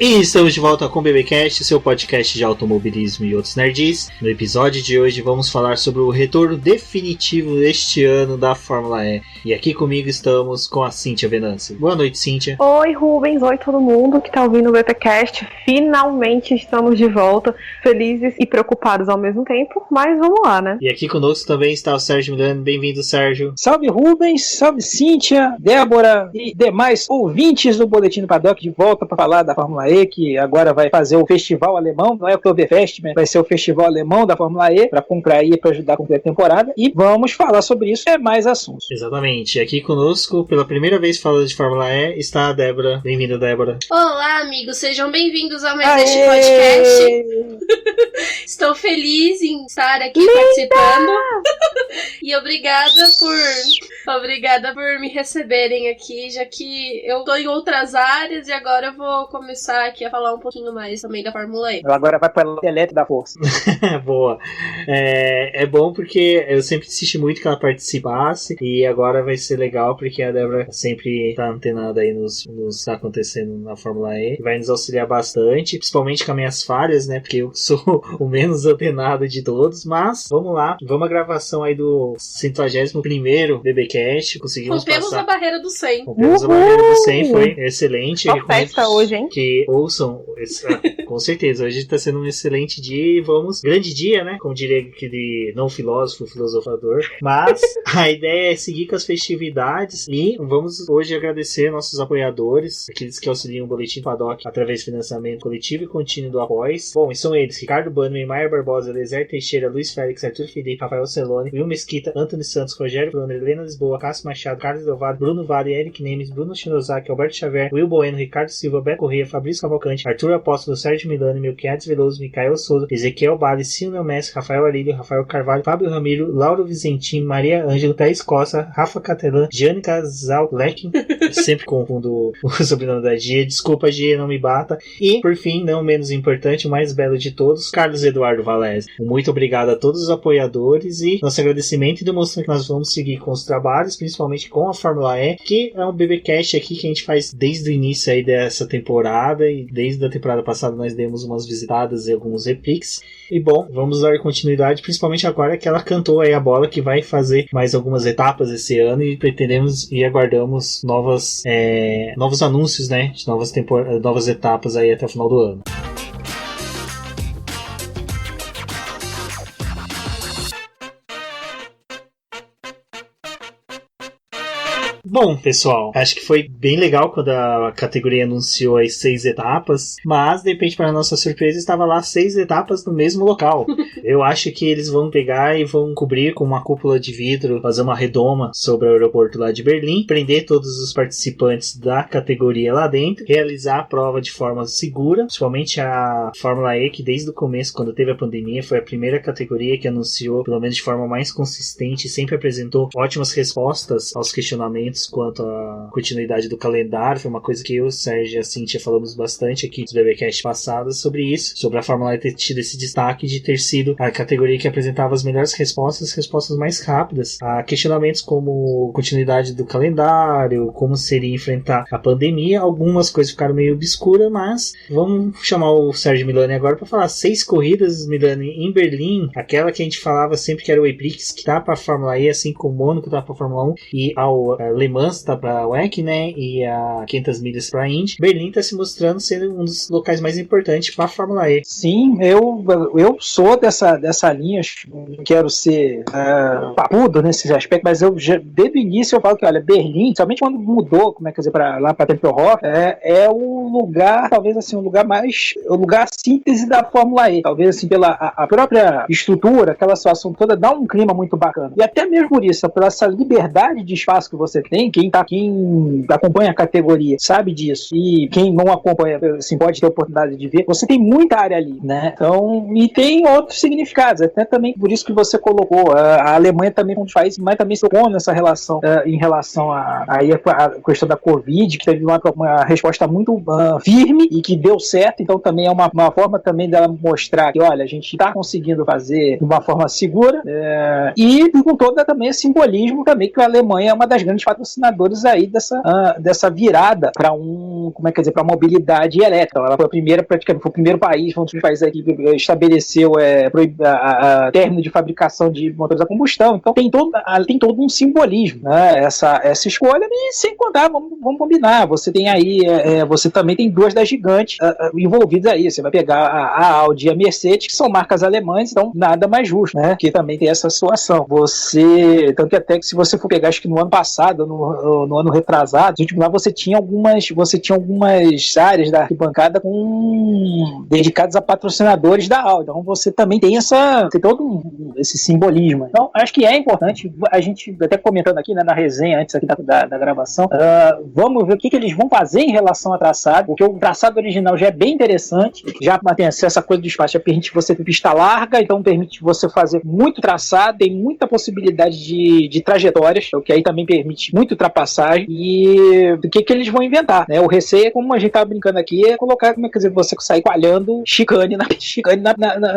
E estamos de volta com o BBcast, seu podcast de automobilismo e outros nerds. No episódio de hoje vamos falar sobre o retorno definitivo deste ano da Fórmula E. E aqui comigo estamos com a Cíntia Venâncio. Boa noite, Cíntia. Oi, Rubens. Oi, todo mundo que está ouvindo o BBcast. Finalmente estamos de volta, felizes e preocupados ao mesmo tempo, mas vamos lá, né? E aqui conosco também está o Sérgio Milano. Bem-vindo, Sérgio. Salve, Rubens. Salve, Cíntia, Débora e demais ouvintes do Boletim do Paddock, de volta para falar da Fórmula E, que agora vai fazer o festival alemão, não é o Oktoberfest, mas vai ser o festival alemão da Fórmula E, para comprar e para ajudar a cumprir a temporada, e vamos falar sobre isso, mais assuntos. Exatamente, aqui conosco, pela primeira vez falando de Fórmula E, está a Débora. Bem-vinda, Débora. Olá, amigos, sejam bem-vindos ao mais este podcast. Estou feliz em estar aqui participando e obrigada por me receberem aqui, já que eu tô em outras áreas e agora eu vou começar aqui a falar um pouquinho mais também da Fórmula E. Agora vai para o elétrico da força. Boa. É bom porque eu sempre insisti muito que ela participasse e agora vai ser legal porque a Débora sempre tá antenada aí nos que tá acontecendo na Fórmula E, vai nos auxiliar bastante, principalmente com as minhas falhas, né, porque eu sou o menos antenado de todos, mas vamos lá, vamos à gravação aí do 101º BBcast, conseguimos Rompemos passar. a barreira do 100. Rompemos a barreira do 100, foi excelente. Uma festa hoje, hein? Que ouçam, com certeza, hoje tá sendo um excelente dia e vamos, grande dia, né, como diria aquele não filósofo, filosofador, mas a ideia é seguir com as festividades e vamos hoje agradecer nossos apoiadores, aqueles que auxiliam o Boletim Paddock através de financiamento coletivo e contínuo do Apoies. Bom, e são eles: Ricardo Bannerman, Maia Barbosa, Elezer Teixeira, Luiz Félix, Arthur Felipe, Rafael Celone, Will Mesquita, Antônio Santos, Rogério Flander, Helena Lisboa, Cássio Machado, Carlos Delvado, Bruno Vale, Eric Nemes, Bruno Shinozaki, Alberto Xavier, Will Bueno, Ricardo Silva, Beto Corrêa, Fabrício Cavalcante, Arthur Apóstolo, Sérgio Milano, Melquiades Veloso, Micael Souza, Ezequiel Bale, Silvio Messi, Rafael Arilho, Rafael Carvalho, Fábio Ramiro, Lauro Vizentim, Maria Ângelo, Thaís Costa, Rafa Catelan, Jânica Zalleck, sempre confundo o sobrenome da Gia, desculpa Gia, não me bata, e por fim, não menos importante, o mais belo de todos, Carlos Eduardo Valese. Muito obrigado a todos os apoiadores e nosso agradecimento e demonstrando que nós vamos seguir com os trabalhos, principalmente com a Fórmula E, que é um BBcast aqui que a gente faz desde o início aí dessa temporada, e desde a temporada passada nós demos umas visitadas e alguns repliques. E bom, vamos dar continuidade, principalmente agora que ela cantou aí a bola, que vai fazer mais algumas etapas esse ano e pretendemos e aguardamos novos anúncios, né, de novas etapas aí até o final do ano. Bom, pessoal, acho que foi bem legal quando a categoria anunciou as 6 etapas, mas de repente, para nossa surpresa, estava lá 6 etapas no mesmo local. Eu acho que eles vão pegar e vão cobrir com uma cúpula de vidro, fazer uma redoma sobre o aeroporto lá de Berlim, prender todos os participantes da categoria lá dentro, realizar a prova de forma segura, principalmente a Fórmula E, que desde o começo, quando teve a pandemia, foi a primeira categoria que anunciou, pelo menos de forma mais consistente, sempre apresentou ótimas respostas aos questionamentos quanto à continuidade do calendário. Foi uma coisa que eu, o Sérgio e a Cíntia falamos bastante aqui nos BBcast passados sobre isso, sobre a Fórmula E ter tido esse destaque de ter sido a categoria que apresentava as melhores respostas mais rápidas a questionamentos como continuidade do calendário, como seria enfrentar a pandemia. Algumas coisas ficaram meio obscuras, mas vamos chamar o Sérgio Milani agora para falar 6 corridas, Milani, em Berlim, aquela que a gente falava sempre que era o EPRIX, que tá para a Fórmula E, assim como o Mônaco tá para a Fórmula 1 e ao Le Mans tá para a WEC, né, e a 500 milhas para a Indy. Berlim tá se mostrando ser um dos locais mais importantes para a Fórmula E. Sim, eu sou dessa linha, quero ser papudo nesse aspecto, mas desde o início eu falo que, olha, Berlim, somente quando mudou, como é que dizer, lá para Tempelhof, é o lugar, talvez assim, o lugar síntese da Fórmula E, talvez assim, pela a própria estrutura, aquela situação toda, dá um clima muito bacana. E até mesmo por isso, pela essa liberdade de espaço que você tem, quem acompanha a categoria sabe disso, e quem não acompanha, assim, pode ter a oportunidade de ver, você tem muita área ali, né? Então, e tem outros significados, até também por isso que você colocou, a Alemanha também é um dos países, mas também se opõe nessa relação, em relação a questão da Covid, que teve uma resposta muito firme e que deu certo. Então também é uma forma também dela mostrar que, olha, a gente está conseguindo fazer de uma forma segura, e com todo também esse simbolismo também que a Alemanha é uma das grandes patrocinadores aí dessa virada para para mobilidade elétrica. Ela foi a primeira, praticamente, foi o primeiro país, foi um dos países aí que estabeleceu a término de fabricação de motores a combustão. Então tem todo um simbolismo, né? Essa escolha, e sem contar, vamos combinar, você tem aí, você também tem duas das gigantes envolvidas aí, você vai pegar a Audi e a Mercedes, que são marcas alemãs, então nada mais justo, né? Que também tem essa situação. Tanto que até que se você for pegar, acho que no ano passado, no ano retrasado, você tinha algumas áreas da arquibancada dedicadas a patrocinadores da Audi, então você também tem todo esse simbolismo. Então acho que é importante, a gente até comentando aqui, né, na resenha antes aqui da gravação, vamos ver o que eles vão fazer em relação ao traçado, porque o traçado original já é bem interessante, já tem essa coisa do espaço, já permite você ter pista larga, então permite você fazer muito traçado, tem muita possibilidade de trajetórias, o que aí também permite muita ultrapassagem, e o que eles vão inventar, né? O receio, como a gente tava brincando aqui, é colocar, você sair coalhando chicane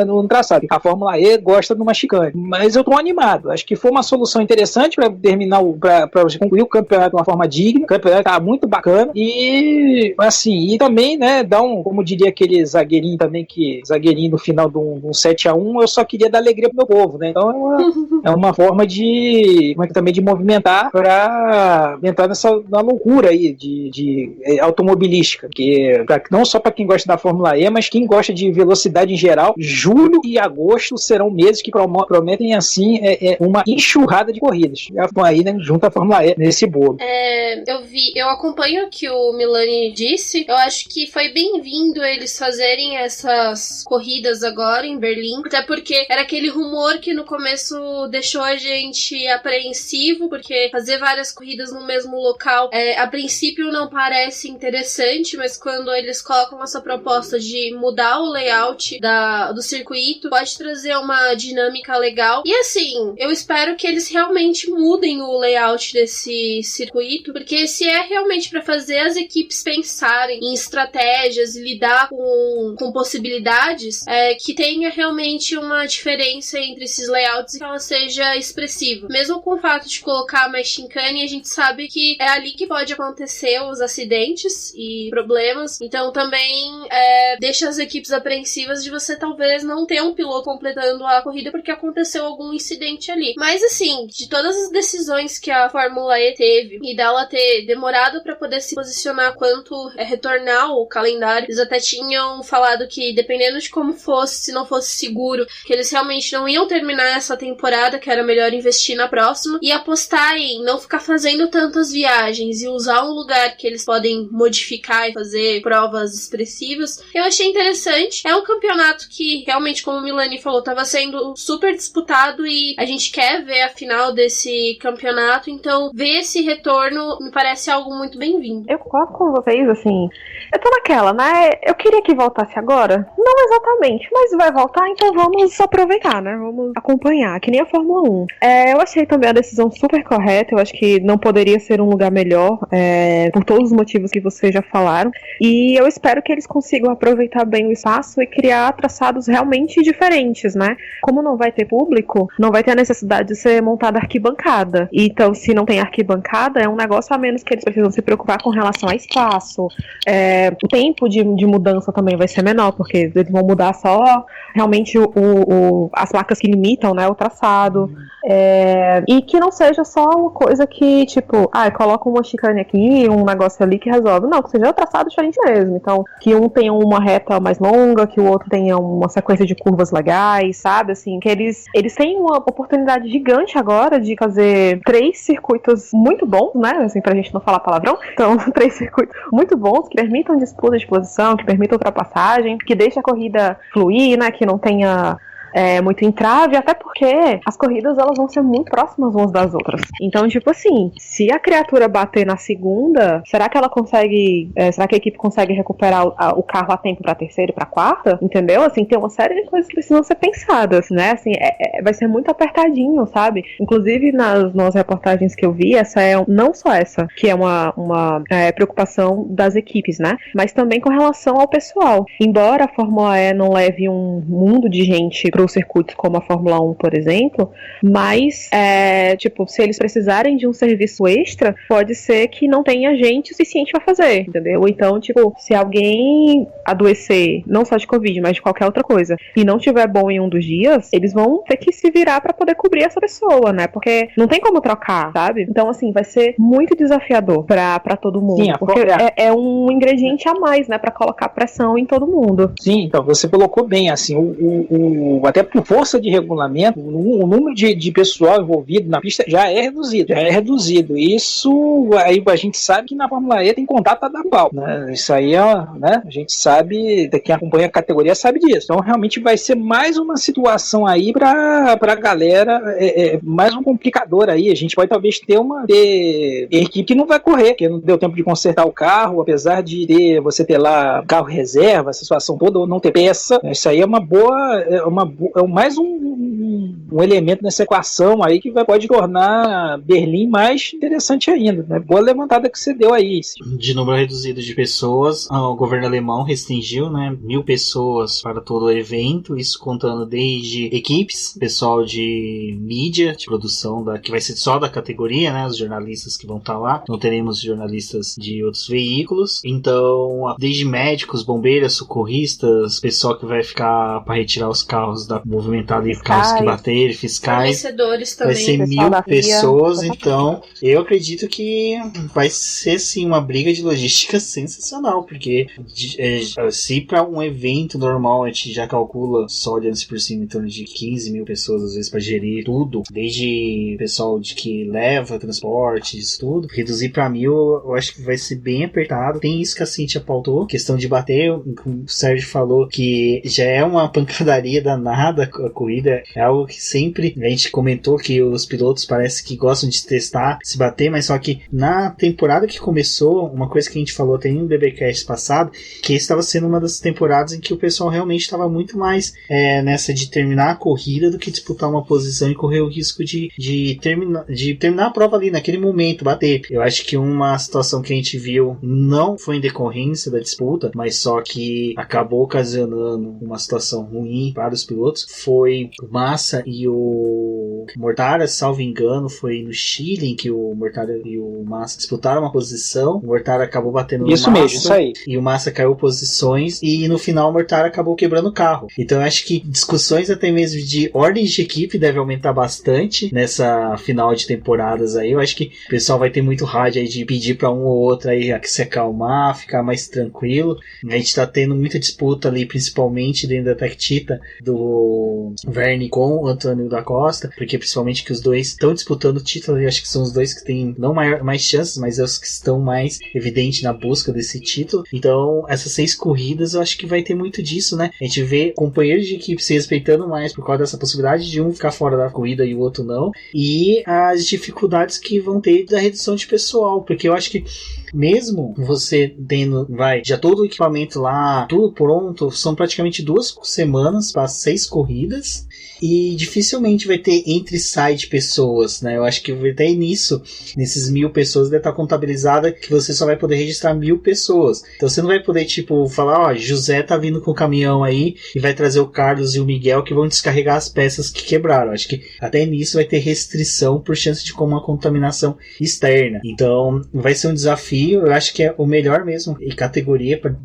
no traçado. A Fórmula E gosta de uma chicane, mas eu tô animado, acho que foi uma solução interessante para terminar, para concluir o campeonato de uma forma digna. O campeonato tá muito bacana e assim, e também, né, como diria aquele zagueirinho também, zagueirinho no final de um 7-1, eu só queria dar alegria pro meu povo, né? Então é uma forma também de movimentar para entrar na loucura aí de automobilística, que não só para quem gosta da Fórmula E, mas quem gosta de velocidade em geral. Julho e agosto serão meses que prometem assim uma enxurrada de corridas. Já estão aí, né, junto à Fórmula E nesse bolo. Eu acompanho o que o Milani disse. Eu acho que foi bem-vindo eles fazerem essas corridas agora em Berlim, até porque era aquele rumor que no começo deixou a gente apreensivo, porque fazer várias corridas no mesmo local a princípio não parece interessante, mas quando eles colocam essa proposta de mudar o layout do circuito, pode trazer uma dinâmica legal. E assim, eu espero que eles realmente mudem o layout desse circuito, porque se é realmente para fazer as equipes pensarem em estratégias e lidar com possibilidades, que tenha realmente uma diferença entre esses layouts e que ela seja expressiva. Mesmo com o fato de colocar mais chicane, a gente sabe que é ali que pode acontecer os acidentes e problemas, então também deixa as equipes apreensivas de você talvez não ter um piloto completando a corrida porque aconteceu algum incidente ali. Mas assim, de todas as decisões que a Fórmula E teve e dela ter demorado para poder se posicionar quanto retornar o calendário, eles até tinham falado que dependendo de como fosse, se não fosse seguro, que eles realmente não iam terminar essa temporada, que era melhor investir na próxima e apostar em não ficar fazendo tantas viagens e usar um lugar que eles podem modificar e fazer provas expressivas. Eu achei interessante. É um campeonato que realmente, como o Milani falou, estava sendo super disputado e a gente quer ver a final desse campeonato, então ver esse retorno me parece algo muito bem-vindo. Eu concordo com vocês, assim, eu tô naquela, né, eu queria que voltasse agora, não exatamente, mas vai voltar, então vamos aproveitar, né, vamos acompanhar, que nem a Fórmula 1. Eu achei também a decisão super correta, eu acho que não poderia ser um lugar melhor, por todos os motivos que vocês já falaram, e eu espero que eles consigam aproveitar bem o espaço e criar traçados realmente diferentes, né, como não vai ter público, não vai ter a necessidade de ser montada arquibancada, então se não tem arquibancada, é um negócio a menos que eles precisam se preocupar com relação a espaço, o tempo de mudança também vai ser menor, porque eles vão mudar só realmente as placas que limitam, né, o traçado, e que não seja só uma coisa que, tipo, coloca uma chicane aqui, um negócio ali que resolve, não, que seja um traçado diferente mesmo, então, que um tenha uma reta mais longa, que o outro tenha uma sequência de curvas legais, sabe, assim, que eles têm uma oportunidade gigante agora de fazer 3 circuitos muito bons, né, assim, pra gente não falar palavrão, então, 3 circuitos muito bons, que permitam disputa de posição, que permitam ultrapassagem, que deixe a corrida fluir, né, que não tenha muito entrave, até porque as corridas elas vão ser muito próximas umas das outras. Então, tipo assim, se a criatura bater na segunda, será que ela consegue, será que a equipe consegue recuperar o carro a tempo pra terceira e pra quarta? Entendeu? Assim, tem uma série de coisas que precisam ser pensadas, né? Assim, vai ser muito apertadinho, sabe? Inclusive nas reportagens que eu vi, não só essa, que é uma preocupação das equipes, né? Mas também com relação ao pessoal. Embora a Fórmula E não leve um mundo de gente para os circuitos como a Fórmula 1, por exemplo, mas se eles precisarem de um serviço extra, pode ser que não tenha gente suficiente para fazer, entendeu? Ou então, se alguém adoecer, não só de Covid, mas de qualquer outra coisa, e não tiver bom em um dos dias, eles vão ter que se virar para poder cobrir essa pessoa, né? Porque não tem como trocar, sabe? Então, assim, vai ser muito desafiador pra todo mundo. Sim, porque é um ingrediente a mais, né? Pra colocar pressão em todo mundo. Sim, então, você colocou bem, assim, até por força de regulamento, o número de pessoal envolvido na pista já é reduzido. Isso, aí a gente sabe que na Fórmula E tem contato a dar pau, né? Isso aí né? A gente sabe, quem acompanha a categoria sabe disso. Então, realmente vai ser mais uma situação aí pra galera, mais um complicador aí. A gente pode talvez ter equipe que não vai correr, porque não deu tempo de consertar o carro, apesar de você ter lá carro reserva, essa situação toda, ou não ter peça. Isso aí é mais um elemento nessa equação aí que pode tornar Berlim mais interessante ainda, né? Boa levantada que você deu aí. De número reduzido de pessoas, o governo alemão restringiu, né, 1.000 pessoas para todo o evento, isso contando desde equipes, pessoal de mídia, de produção, que vai ser só da categoria, né, os jornalistas que vão estar lá, não teremos jornalistas de outros veículos, então desde médicos, bombeiros, socorristas, pessoal que vai ficar para retirar os carros da movimentada e carros que baterem, fiscais, vai ser 1.000 pessoas, então eu acredito que vai ser sim uma briga de logística sensacional, porque se para um evento normal a gente já calcula só olhando por cima em torno de 15.000 pessoas às vezes para gerir tudo, desde pessoal que leva transporte, isso tudo, reduzir para 1.000 eu acho que vai ser bem apertado. Tem isso que a Cíntia pautou, questão de bater, o Sérgio falou que já é uma pancadaria danada a corrida, é algo que sempre a gente comentou que os pilotos parece que gostam de testar, se bater, mas só que na temporada que começou, uma coisa que a gente falou até em um BBcast passado, que estava sendo uma das temporadas em que o pessoal realmente estava muito mais nessa de terminar a corrida do que disputar uma posição e correr o risco de terminar a prova ali naquele momento, bater. Eu acho que uma situação que a gente viu não foi em decorrência da disputa, mas só que acabou ocasionando uma situação ruim para os pilotos, foi o Massa e o Mortara, salvo engano, foi no Chile em que o Mortara e o Massa disputaram uma posição, o Mortara acabou batendo no Massa, mesmo, isso aí. E o Massa caiu posições e no final o Mortara acabou quebrando o carro. Então eu acho que discussões até mesmo de ordens de equipe devem aumentar bastante nessa final de temporadas aí. Eu acho que o pessoal vai ter muito rádio aí de pedir para um ou outro aí a se acalmar, ficar mais tranquilo. A gente tá tendo muita disputa ali, principalmente dentro da Tectita, do Verne com o Antônio da Costa, porque principalmente que os dois estão disputando o título, e acho que são os dois que têm não mais chances, mas os que estão mais evidentes na busca desse título. Então essas 6 corridas eu acho que vai ter muito disso, né? A gente vê companheiros de equipe se respeitando mais por causa dessa possibilidade de um ficar fora da corrida e o outro não, e as dificuldades que vão ter da redução de pessoal, porque eu acho que mesmo você tendo, já todo o equipamento lá, tudo pronto, são praticamente 2 semanas para 6 corridas, e dificilmente vai ter entre sai de pessoas, né? Eu acho que vai ter nesses 1.000 pessoas deve estar contabilizada que você só vai poder registrar 1.000 pessoas. Então você não vai poder, falar, José tá vindo com o caminhão aí e vai trazer o Carlos e o Miguel que vão descarregar as peças que quebraram. Eu acho que até nisso vai ter restrição por chance de uma contaminação externa. Então vai ser um desafio, eu acho que é o melhor mesmo e categoria para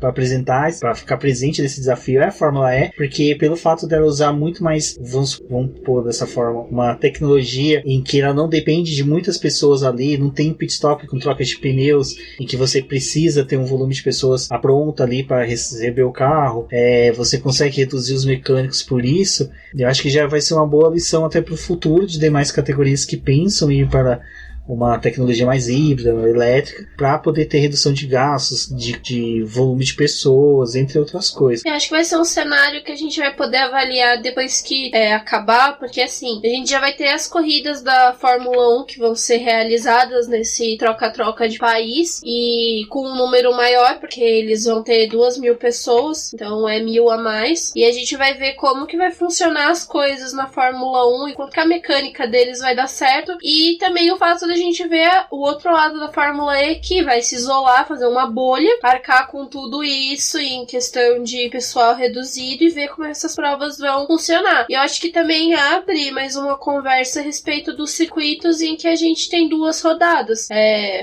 apresentar, para ficar presente nesse desafio é a Fórmula E, porque pelo fato dela usar muito mais, vamos pôr dessa forma, uma tecnologia em que ela não depende de muitas pessoas ali, não tem pit stop com troca de pneus, em que você precisa ter um volume de pessoas pronto ali para receber o carro, você consegue reduzir os mecânicos por isso. Eu acho que já vai ser uma boa lição até para o futuro de demais categorias que pensam em ir para uma tecnologia mais híbrida, elétrica, para poder ter redução de gastos, de volume de pessoas, entre outras coisas. Eu acho que vai ser um cenário que a gente vai poder avaliar depois que acabar, porque assim, a gente já vai ter as corridas da Fórmula 1 que vão ser realizadas nesse troca-troca de país, e com um número maior, porque eles vão ter 2.000 pessoas, então é 1.000 a mais, e a gente vai ver como que vai funcionar as coisas na Fórmula 1 e quanto que a mecânica deles vai dar certo, e também o fato da gente ver o outro lado da Fórmula E, que vai se isolar, fazer uma bolha, arcar com tudo isso em questão de pessoal reduzido e ver como essas provas vão funcionar. E eu acho que também abre mais uma conversa a respeito dos circuitos em que a gente tem 2 rodadas.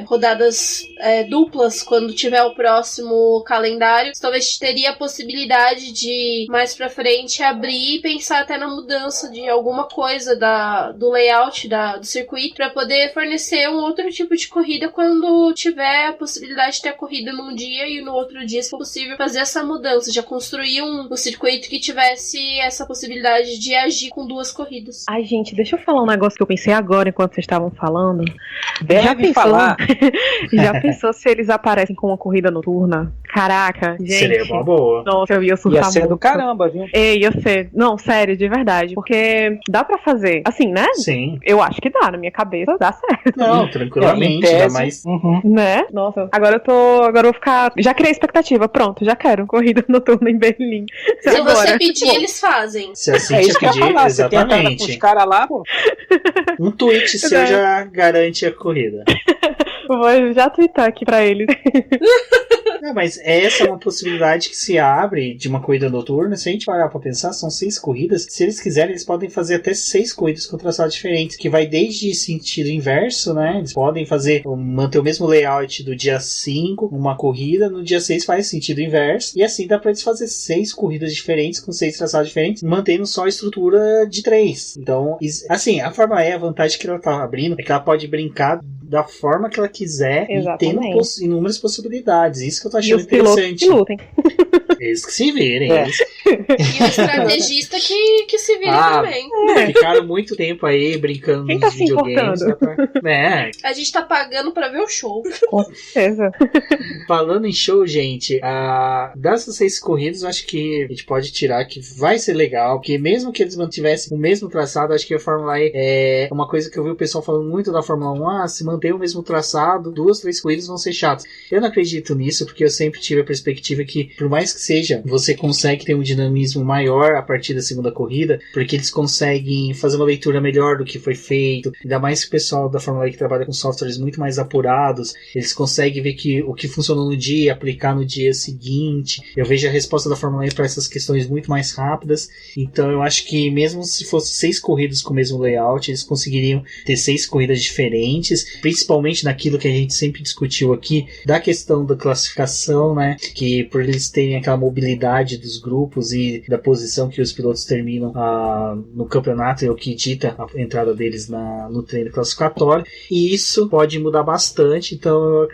Rodadas duplas quando tiver o próximo calendário. Talvez teria a possibilidade de mais pra frente abrir e pensar até na mudança de alguma coisa do layout do circuito para poder fornecer um outro tipo de corrida quando tiver a possibilidade de ter a corrida num dia e no outro dia, se for possível, fazer essa mudança, já construir um circuito que tivesse essa possibilidade de agir com 2 corridas. Ai, gente, deixa eu falar um negócio que eu pensei agora enquanto vocês estavam falando. Deve falar. Já pensou se eles aparecem com uma corrida noturna? Caraca, gente. Seria uma boa. Nossa, eu ia surtar Ia ser muito. do caramba, viu? Ia ser. Não, sério, de verdade. Porque dá pra fazer. Assim, né? Sim. Eu acho que dá, na minha cabeça dá certo. Não, tranquilamente, tese, ainda mais... Uhum. Né? Nossa, agora eu vou ficar... Já criei expectativa, pronto, já quero. Corrida noturna em Berlim. Se Agora. você pedir, eles fazem. Se assim É te isso que eu ia pedir, falar. Você tenta com os exatamente. caras lá, pô. Um tweet seu já garante a corrida. Eu vou já twittar aqui pra eles. Mas essa é uma possibilidade que se abre de uma corrida noturna. Se a gente parar pra pensar, são 6 corridas. Se eles quiserem, eles podem fazer até 6 corridas com traçados diferentes, que vai desde sentido inverso, né? Eles podem manter o mesmo layout do dia 5, uma corrida, no dia 6 faz sentido inverso, e assim dá pra eles fazer 6 corridas diferentes, com 6 traçados diferentes, mantendo só a estrutura de 3. Então, assim, a Fórmula E, a vantagem que ela tá abrindo é que ela pode brincar da forma que ela quiser. Exatamente. E tendo inúmeras possibilidades. Isso que eu tô achando E os pilotos interessante. que lutem. Eles que se virem. Eles E o estrategista que se vira também. ficaram muito tempo aí brincando Quem nos tá se videogames. A gente tá pagando pra ver o show. Com certeza. Falando em show, gente, dessas 6 corridas, eu acho que a gente pode tirar que vai ser legal, porque mesmo que eles mantivessem o mesmo traçado, acho que a Fórmula E é uma coisa que eu vi o pessoal falando muito da Fórmula 1, se manter o mesmo traçado, 2, 3 corridas vão ser chatas. Eu não acredito nisso, porque eu sempre tive a perspectiva que, por mais que seja, você consegue ter um dinamismo maior a partir da segunda corrida, porque eles conseguem fazer uma leitura melhor do que foi feito, ainda mais que o pessoal da Fórmula E que trabalha com softwares muito mais apurados, eles conseguem ver que o que funcionou no dia, aplicar no dia seguinte. Eu vejo a resposta da Fórmula E para essas questões muito mais rápidas, então eu acho que mesmo se fosse 6 corridas com o mesmo layout, eles conseguiriam ter 6 corridas diferentes, principalmente naquilo que a gente sempre discutiu aqui, da questão da classificação, né, que por eles terem aquela mobilidade dos grupos e da posição que os pilotos terminam no campeonato, é o que dita a entrada deles no treino classificatório, e isso pode mudar bastante, então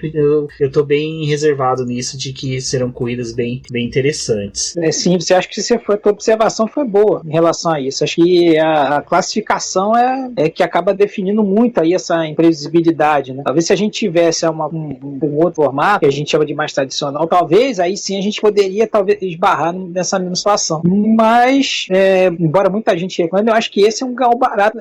eu tô bem reservado nisso, de que serão corridas bem interessantes. Sim, você acha que a tua observação foi boa em relação a isso? Acho que a classificação é que acaba definindo muito aí essa imprevisibilidade, né? Talvez se a gente tivesse um outro formato, que a gente chama de mais tradicional, talvez aí sim a gente poderia talvez esbarrar nessa mesma situação. Mas, embora muita gente reclame, eu acho que esse é um barato,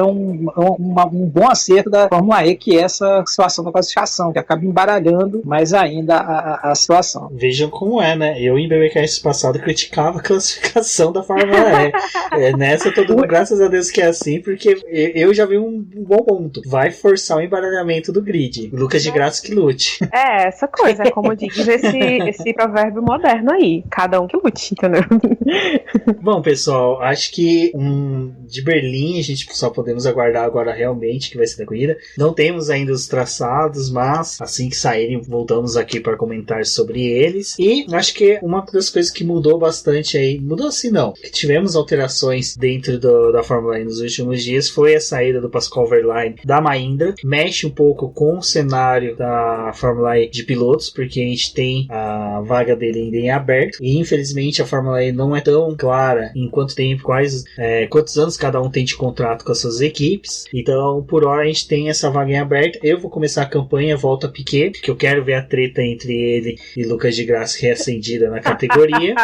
um bom acerto da Fórmula E, que é essa situação da classificação, que acaba embaralhando mais ainda a situação. Vejam como é, né? Eu em BBcast passado criticava a classificação da Fórmula E. Nessa todo mundo, graças a Deus que é assim, porque eu já vi um bom ponto. Vai forçar o embaralhamento do grid. Lucas de Graça que lute. Essa coisa, como diz esse provérbio moderno aí. Cada um que lute, entendeu? Bom, pessoal, acho que de Berlim a gente só podemos aguardar agora realmente que vai ser da corrida. Não temos ainda os traçados, mas assim que saírem, voltamos aqui para comentar sobre eles. E acho que uma das coisas que mudou bastante aí, mudou assim não, que tivemos alterações dentro da Fórmula E nos últimos dias, foi a saída do Pascal Wehrlein da Mahindra. Mexe um pouco com o cenário da Fórmula E de pilotos, porque a gente tem a vaga dele ainda em aberto, e infelizmente a Fórmula Fórmula E não é tão clara em quanto tempo, quantos anos cada um tem de contrato com as suas equipes. Então, por hora, a gente tem essa vaga em aberta. Eu vou começar a campanha Volta Piquet, porque eu quero ver a treta entre ele e Lucas de Graça reacendida na categoria.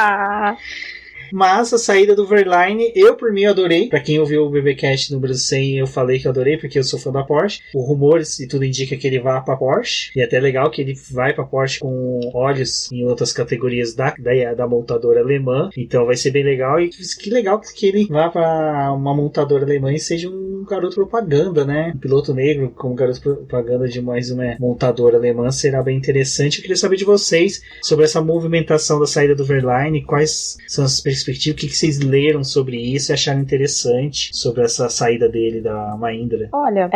Mas a saída do Verlaine, eu por mim adorei. Pra quem ouviu o BBcast número 100, eu falei que eu adorei, porque eu sou fã da Porsche. Os rumores e tudo indica que ele vá pra Porsche. E é até legal que ele vai pra Porsche com olhos em outras categorias da montadora alemã. Então vai ser bem legal. E que legal que ele vá pra uma montadora alemã e seja um garoto propaganda, né? Um piloto negro como garoto propaganda de mais uma montadora alemã será bem interessante. Eu queria saber de vocês sobre essa movimentação da saída do Verlaine. Quais são as perspectivas? O que vocês leram sobre isso e acharam interessante sobre essa saída dele da Mahindra? Olha,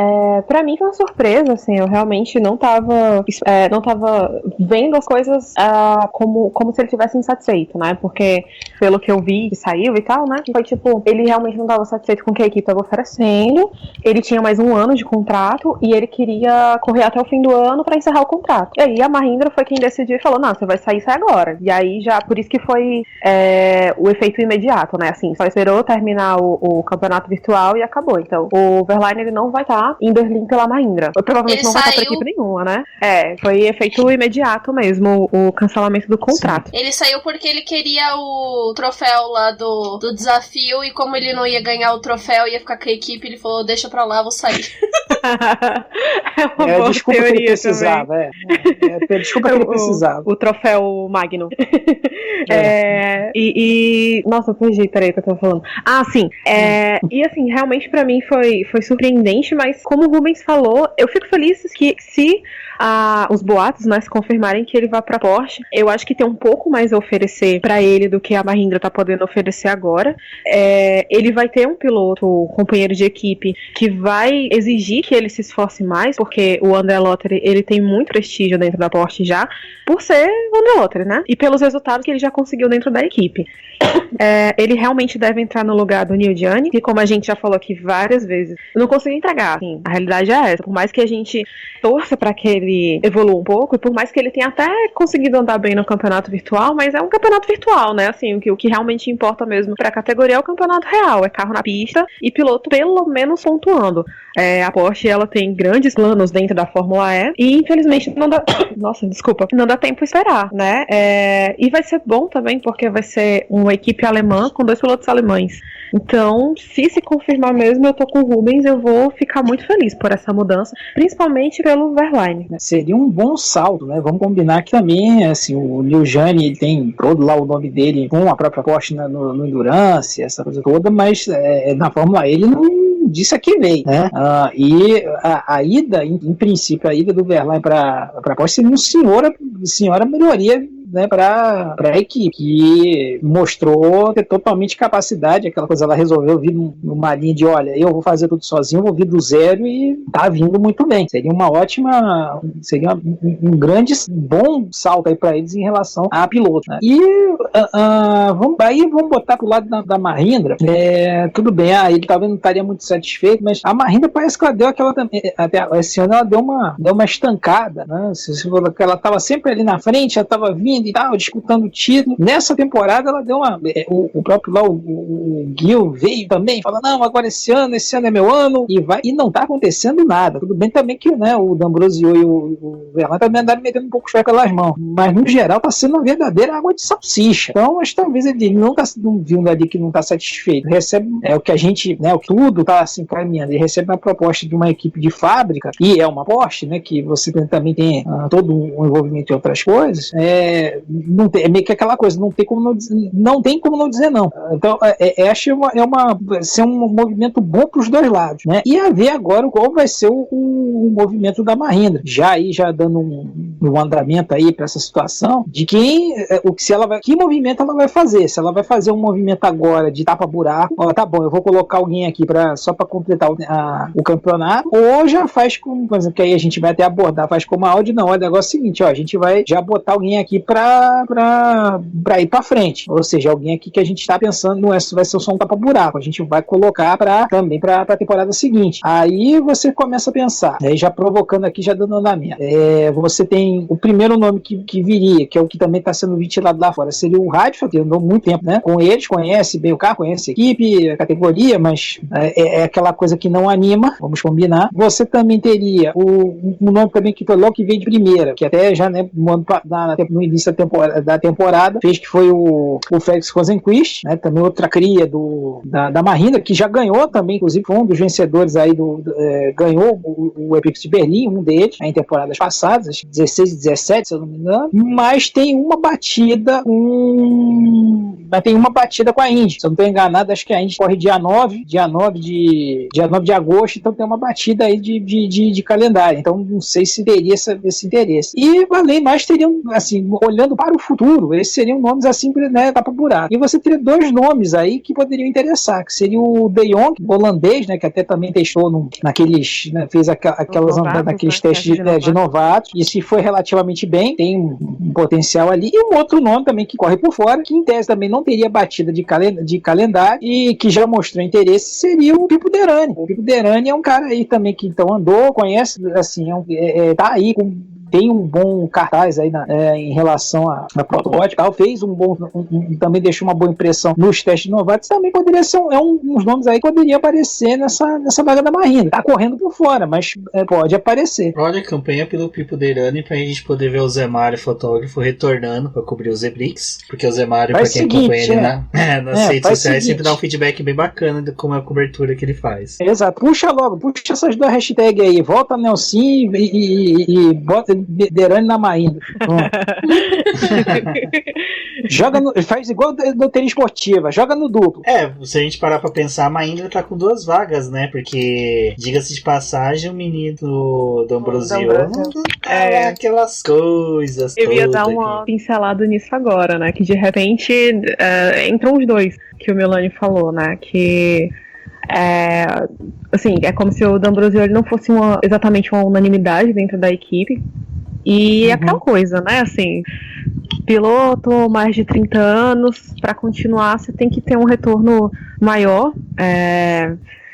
pra mim foi uma surpresa, assim, eu realmente não tava vendo as coisas como se ele tivesse insatisfeito, né, porque pelo que eu vi que saiu e tal, né, foi tipo, ele realmente não tava satisfeito com o que a equipe tava oferecendo, ele tinha mais um ano de contrato e ele queria correr até o fim do ano pra encerrar o contrato. E aí a Mahindra foi quem decidiu e falou, não, você vai sair agora. E aí já, por isso que foi o efeito imediato, né? Assim, só esperou terminar o campeonato virtual e acabou. Então, o Verlaine, ele não vai estar em Berlim pela Mahindra. Provavelmente ele não vai estar pra equipe nenhuma, né? Foi efeito imediato mesmo, o cancelamento do contrato. Sim. Ele saiu porque ele queria o troféu lá do desafio e como ele não ia ganhar o troféu, ia ficar com a equipe, ele falou, deixa pra lá, vou sair. É uma boa desculpa teoria que ele precisava, desculpa que ele precisava. O troféu Magnum. Nossa, fugi, peraí que eu tô falando. Sim. E assim, realmente pra mim foi surpreendente, mas como o Rubens falou, eu fico feliz que se os boatos, né, se confirmarem que ele vai pra Porsche, eu acho que tem um pouco mais a oferecer pra ele do que a Mahindra tá podendo oferecer agora. Ele vai ter um piloto, um companheiro de equipe, que vai exigir que ele se esforce mais, porque o André Lottery, ele tem muito prestígio dentro da Porsche já, por ser o André Lottery, né? E pelos resultados que ele já conseguiu dentro da equipe. Ele realmente deve entrar no lugar do Neil Gianni, que como a gente já falou aqui várias vezes, não conseguiu entregar. Assim, a realidade é essa. Por mais que a gente torça pra que ele evolua um pouco, e por mais que ele tenha até conseguido andar bem no campeonato virtual, mas é um campeonato virtual, né? Assim, o que realmente importa mesmo pra categoria é o campeonato real, é carro na pista e piloto pelo menos pontuando. A Porsche, ela tem grandes planos dentro da Fórmula E e infelizmente não dá não dá tempo esperar, né? E vai ser bom também porque vai ser uma equipe alemã com 2 pilotos alemães. Então, se confirmar mesmo, eu tô com o Rubens, eu vou ficar muito feliz por essa mudança, principalmente pelo Verlaine. Seria um bom salto, né? Vamos combinar que também, assim, o Neil Gianni, ele tem todo lá o nome dele com a própria Porsche no Endurance, essa coisa toda, mas na Fórmula E ele não disse a que veio, né? E a ida, em princípio, a ida do Verlaine para a Porsche seria uma senhora melhoria, né, para a equipe, que mostrou ter totalmente capacidade, aquela coisa, ela resolveu vir numa linha de, olha, eu vou fazer tudo sozinho, vou vir do zero e tá vindo muito bem. Seria um grande, bom salto aí para eles em relação a piloto, né? E vamos botar pro lado da Mahindra. Tudo bem, ele talvez não estaria muito satisfeito, mas a Mahindra parece que ela deu aquela, até esse ano ela deu uma estancada, né? Ela estava sempre ali na frente, ela estava vindo e tal, disputando o título. Nessa temporada ela deu o próprio lá, o Gil veio também, fala, não, agora esse ano é meu ano, e não tá acontecendo nada. Tudo bem também que, né, o D'Ambrosio e o Verlaine também andaram metendo um pouco os pés pelas mãos, mas no geral tá sendo uma verdadeira água de salsicha. Então, mas talvez ele não tá vindo ali que não tá satisfeito, recebe o que a gente, né, tudo tá assim caminhando, ele recebe uma proposta de uma equipe de fábrica, e é uma Porsche, né, que você também tem todo um envolvimento em outras coisas, não tem, é meio que aquela coisa, não tem como não dizer não. Então, acho que ser um movimento bom para os dois lados, né? E a ver agora qual vai ser o movimento da Mahindra. Já dando um andamento aí para essa situação, de que movimento ela vai fazer. Se ela vai fazer um movimento agora de tapa-buraco, tá bom, eu vou colocar alguém aqui só para completar o campeonato, ou já faz como, por exemplo, que aí a gente vai até abordar, faz como a Audi, não, olha, o negócio é o seguinte, a gente vai já botar alguém aqui para pra ir pra frente. Ou seja, alguém aqui que a gente tá pensando, não vai ser só um tapa-buraco, a gente vai colocar também pra temporada seguinte. Aí você começa a pensar, aí já provocando aqui, já dando andamento. Você tem o primeiro nome que viria, que é o que também tá sendo ventilado lá fora, seria o Radford, que andou muito tempo, né? Com eles, conhece bem o carro, conhece a equipe, a categoria, mas é aquela coisa que não anima, vamos combinar. Você também teria um nome também que foi logo que veio de primeira, que até já, né, no início da temporada fez, que foi o Felix Rosenqvist, né, também outra cria da Mahindra, que já ganhou também, inclusive foi um dos vencedores aí ganhou o Epix de Berlim, um deles, em temporadas passadas, acho que 16 e 17, se eu não me engano, mas tem uma batida com a Indy, se eu não estou enganado, acho que a Indy corre dia 9 de agosto, então tem uma batida aí de calendário, então não sei se teria esse interesse. E além mais, teriam, assim, olhando para o futuro, esses seriam nomes assim, né, tapa buraco. E você teria dois nomes aí que poderiam interessar, que seria o De Jong, holandês, né, que até também testou naqueles, né, fez naqueles testes de novatos, e se foi relativamente bem, tem um potencial ali. E um outro nome também que corre por fora, que em tese também não teria batida de calendário e que já mostrou interesse, seria o Pipo Derani. O Pipo Derani é um cara aí também que então andou, conhece, assim, tá aí tem um bom cartaz aí em relação a protótipo, fez também deixou uma boa impressão nos testes de novatos, também poderia ser uns nomes aí que poderiam aparecer nessa vaga da Mahindra. Tá correndo por fora, mas pode aparecer. Olha, a campanha pelo Pipo Derani pra gente poder ver o Zé Mário, fotógrafo, retornando pra cobrir o Zebrix, porque o Zé Mário, pra quem acompanha ele nas redes sociais, sempre dá um feedback bem bacana de como é a cobertura que ele faz. Exato, puxa essas duas hashtags aí, volta Nelson e bota Derani na Mahindra. Faz igual no tênis esportiva, joga no duplo. Se a gente parar pra pensar, a Mahindra tá com 2 vagas, né? Porque, diga-se de passagem, o menino do Ambrosio aquelas coisas. Eu ia dar uma pincelada nisso agora, né? Que de repente entram os dois que o Melanie falou, né? Que assim, é como se o D'Ambrosio ele não fosse exatamente uma unanimidade dentro da equipe. E aquela coisa, né, assim, piloto, mais de 30 anos, para continuar você tem que ter um retorno maior,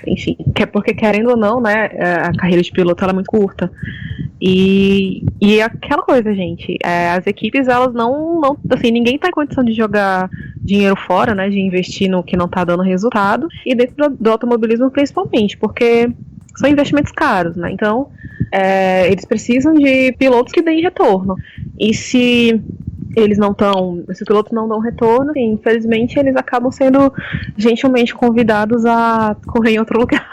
enfim, porque querendo ou não, né, a carreira de piloto ela é muito curta. E aquela coisa, gente, as equipes, elas não, assim, ninguém tá em condição de jogar dinheiro fora, né, de investir no que não tá dando resultado, e dentro do automobilismo principalmente, porque são investimentos caros, né, então eles precisam de pilotos que deem retorno, e se os pilotos não dão retorno, infelizmente eles acabam sendo gentilmente convidados a correr em outro lugar.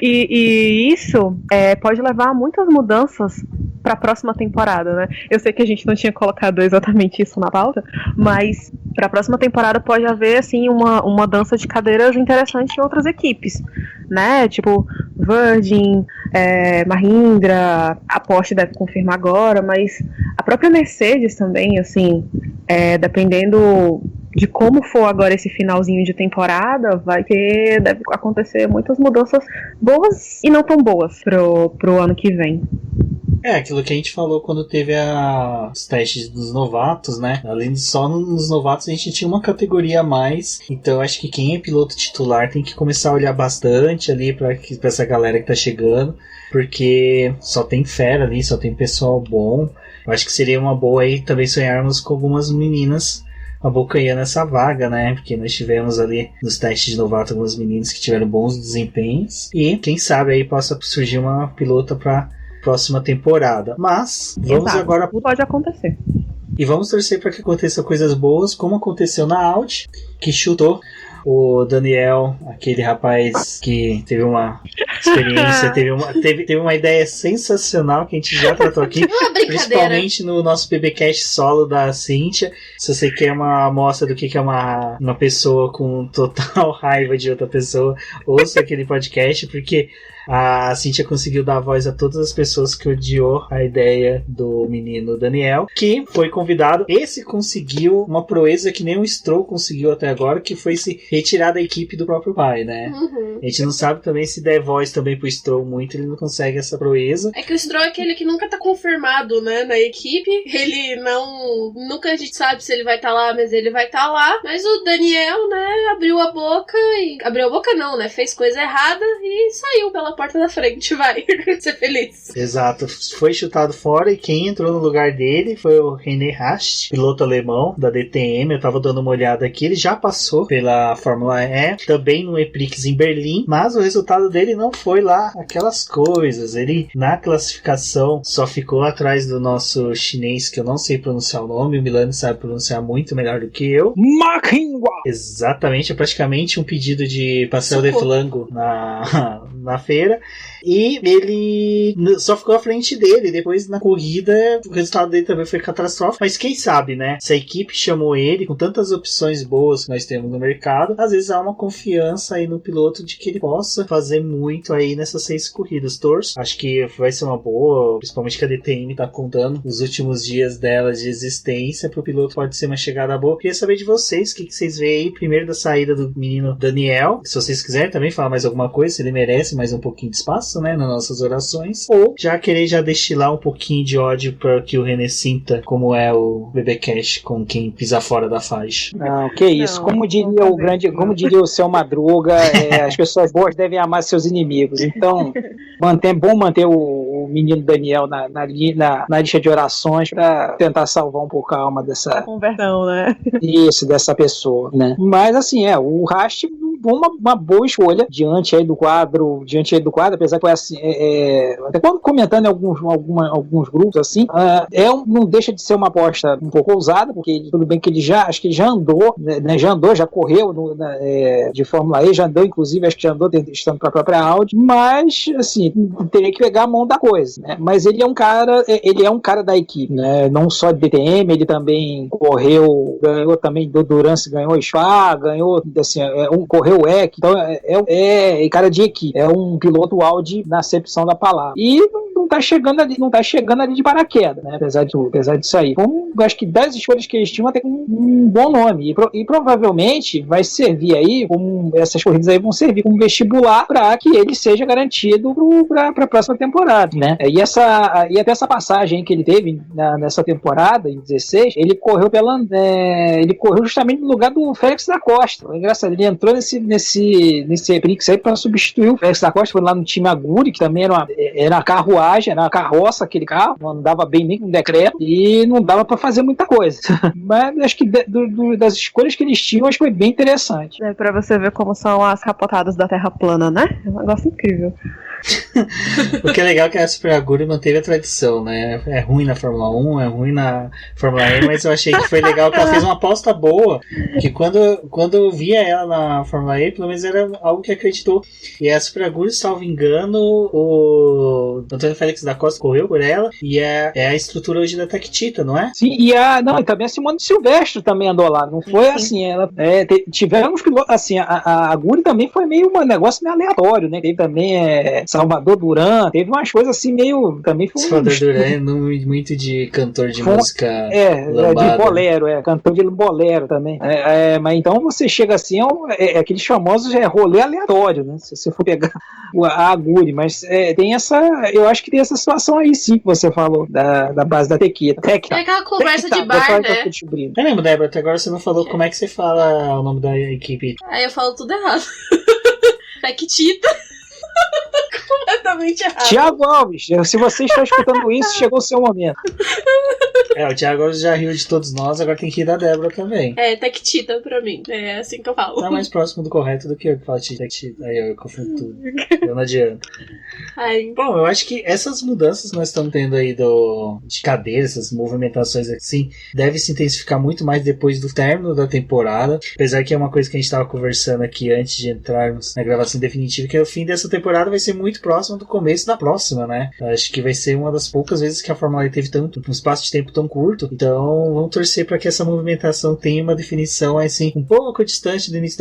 e isso pode levar a muitas mudanças para a próxima temporada, né? Eu sei que a gente não tinha colocado exatamente isso na pauta, mas para a próxima temporada pode haver assim uma dança de cadeiras interessante em outras equipes, né? Tipo Virgin, Mahindra, a Porsche deve confirmar agora, mas a própria Mercedes também, assim, dependendo de como for agora esse finalzinho de temporada, deve acontecer muitas mudanças boas e não tão boas pro ano que vem. Aquilo que a gente falou quando teve os testes dos novatos, né? Além de só nos novatos, a gente tinha uma categoria a mais. Então, acho que quem é piloto titular tem que começar a olhar bastante ali pra essa galera que tá chegando. Porque só tem fera ali, só tem pessoal bom. Eu acho que seria uma boa aí também sonharmos com algumas meninas abocanhando essa vaga, né? Porque nós tivemos ali nos testes de novato algumas meninas que tiveram bons desempenhos. E quem sabe aí possa surgir uma pilota pra próxima temporada. Mas vamos agora. Pode acontecer. E vamos torcer para que aconteçam coisas boas, como aconteceu na Audi, que chutou o Daniel, aquele rapaz que teve uma experiência, teve uma ideia sensacional que a gente já tratou aqui, principalmente no nosso PBcast solo da Cíntia. Se você quer uma amostra do que é uma pessoa com total raiva de outra pessoa, ouça aquele podcast, porque a Cíntia conseguiu dar voz a todas as pessoas que odiou a ideia do menino Daniel, que foi convidado. Esse conseguiu uma proeza que nem o Stroll conseguiu até agora, que foi se retirar da equipe do próprio pai, né? A gente não sabe também se der voz mas também pro Stroll muito, ele não consegue essa proeza. É que o Stroll é aquele que nunca tá confirmado, né, na equipe. Ele não... Nunca a gente sabe se ele vai estar lá, mas ele vai estar lá. Mas o Daniel, né, abriu a boca e... Abriu a boca não, né? Fez coisa errada e saiu pela porta da frente, vai. Ser feliz. Exato. Foi chutado fora e quem entrou no lugar dele foi o René Rast, piloto alemão da DTM. Eu tava dando uma olhada aqui. Ele já passou pela Fórmula E, também no E-Prix em Berlim, mas o resultado dele não foi lá aquelas coisas. Ele, na classificação, só ficou atrás do nosso chinês, que eu não sei pronunciar o nome. O Milani sabe pronunciar muito melhor do que eu. Ma Qinghua! Exatamente, é praticamente um pedido de pastel de flango na feira. E ele só ficou à frente dele. Depois, na corrida, o resultado dele também foi catastrófico. Mas quem sabe, né? Se a equipe chamou ele, com tantas opções boas que nós temos no mercado, às vezes há uma confiança aí no piloto de que ele possa fazer muito aí nessas 6 corridas. Torço. Acho que vai ser uma boa, principalmente que a DTM tá contando os últimos dias dela de existência. Pro piloto pode ser uma chegada boa. Queria saber de vocês, o que vocês veem aí, primeiro da saída do menino Daniel. Se vocês quiserem também falar mais alguma coisa, se ele merece mais um pouquinho de espaço, né, nas nossas orações, ou querer destilar um pouquinho de ódio para que o René sinta como é o bebê Cash com quem pisa fora da faixa. Não, que isso, como diria o seu Madruga, as pessoas boas devem amar seus inimigos, então bom manter o menino Daniel na lista de orações para tentar salvar um pouco a alma dessa conversão, né? Isso, dessa pessoa, né? Mas assim, o Rast uma boa escolha diante aí do quadro, apesar que foi assim, até quando comentando em alguns grupos assim, não deixa de ser uma aposta um pouco ousada, porque tudo bem que acho que ele já andou, né, já correu de Fórmula E, já andou, inclusive, acho que já andou testando para a própria Audi, mas assim, teria que pegar a mão da coisa, né? Mas ele é um cara da equipe, né? Não só de DTM, ele também ganhou também do Durance, ganhou Spa, ganhou assim, correu o EC, então é cara de equipe, é um piloto Audi na acepção da palavra. E não tá chegando ali de paraquedas, né? Apesar disso aí. Então, acho que das escolhas que eles tinham até com um bom nome. E provavelmente vai servir aí, essas corridas aí vão servir como vestibular para que ele seja garantido para a próxima temporada, né? E até essa passagem que ele teve nessa temporada, em 16, ele correu justamente no lugar do Félix da Costa. É engraçado, ele entrou nesse Prix aí para substituir o Félix da Costa, foi lá no time Aguri, que também era uma carruagem, era uma carroça aquele carro, não andava bem nem com decreto e não dava para fazer muita coisa. Mas acho que das escolhas que eles tinham, acho que foi bem interessante. Para você ver como são as capotadas da Terra plana, né? É um negócio incrível. O que é legal é que a Super Aguri manteve a tradição, né? É ruim na Fórmula 1, é ruim na Fórmula E, mas eu achei que foi legal que ela fez uma aposta boa, que quando eu via ela na Fórmula E, pelo menos era algo que acreditou. E a Super Aguri, salvo engano, o Antônio Félix da Costa correu por ela, e é a estrutura hoje da Tectita, não é? Sim, e também a Simone Silvestre também andou lá, não foi assim, tivemos pilotos, assim, a Aguri também foi meio um negócio meio aleatório, né? Teve também Salvador Duran, teve umas coisas assim meio, também foi Salvador Duran é muito de cantor de música lambada. De bolero, cantor de bolero também, mas então você chega assim, aqueles famosos rolê aleatório, né? Se você for pegar a Aguri, mas eu acho que tem essa situação aí sim que você falou, da base da Tequita. É aquela conversa de bar, né? Eu lembro, Débora, até agora você não falou como é que você fala o nome da equipe. Aí eu falo tudo errado. Tequita. Completamente errado. Tiago Alves, se você está escutando isso, chegou o seu momento. O Tiago Alves já riu de todos nós, agora tem que rir da Débora também. Tequita pra mim, é assim que eu falo. Tá mais próximo do correto do que eu que falo Tequita. Aí eu confundo tudo. Eu não adianta. Bom, eu acho que essas mudanças que nós estamos tendo aí de cadeira, essas movimentações assim, deve se intensificar muito mais depois do término da temporada. Apesar que é uma coisa que a gente estava conversando aqui antes de entrarmos na gravação definitiva, que o fim dessa temporada vai ser muito próximo do começo da próxima, né? Eu acho que vai ser uma das poucas vezes que a Fórmula E teve um espaço de tempo tão curto, então vamos torcer para que essa movimentação tenha uma definição assim, um pouco distante do início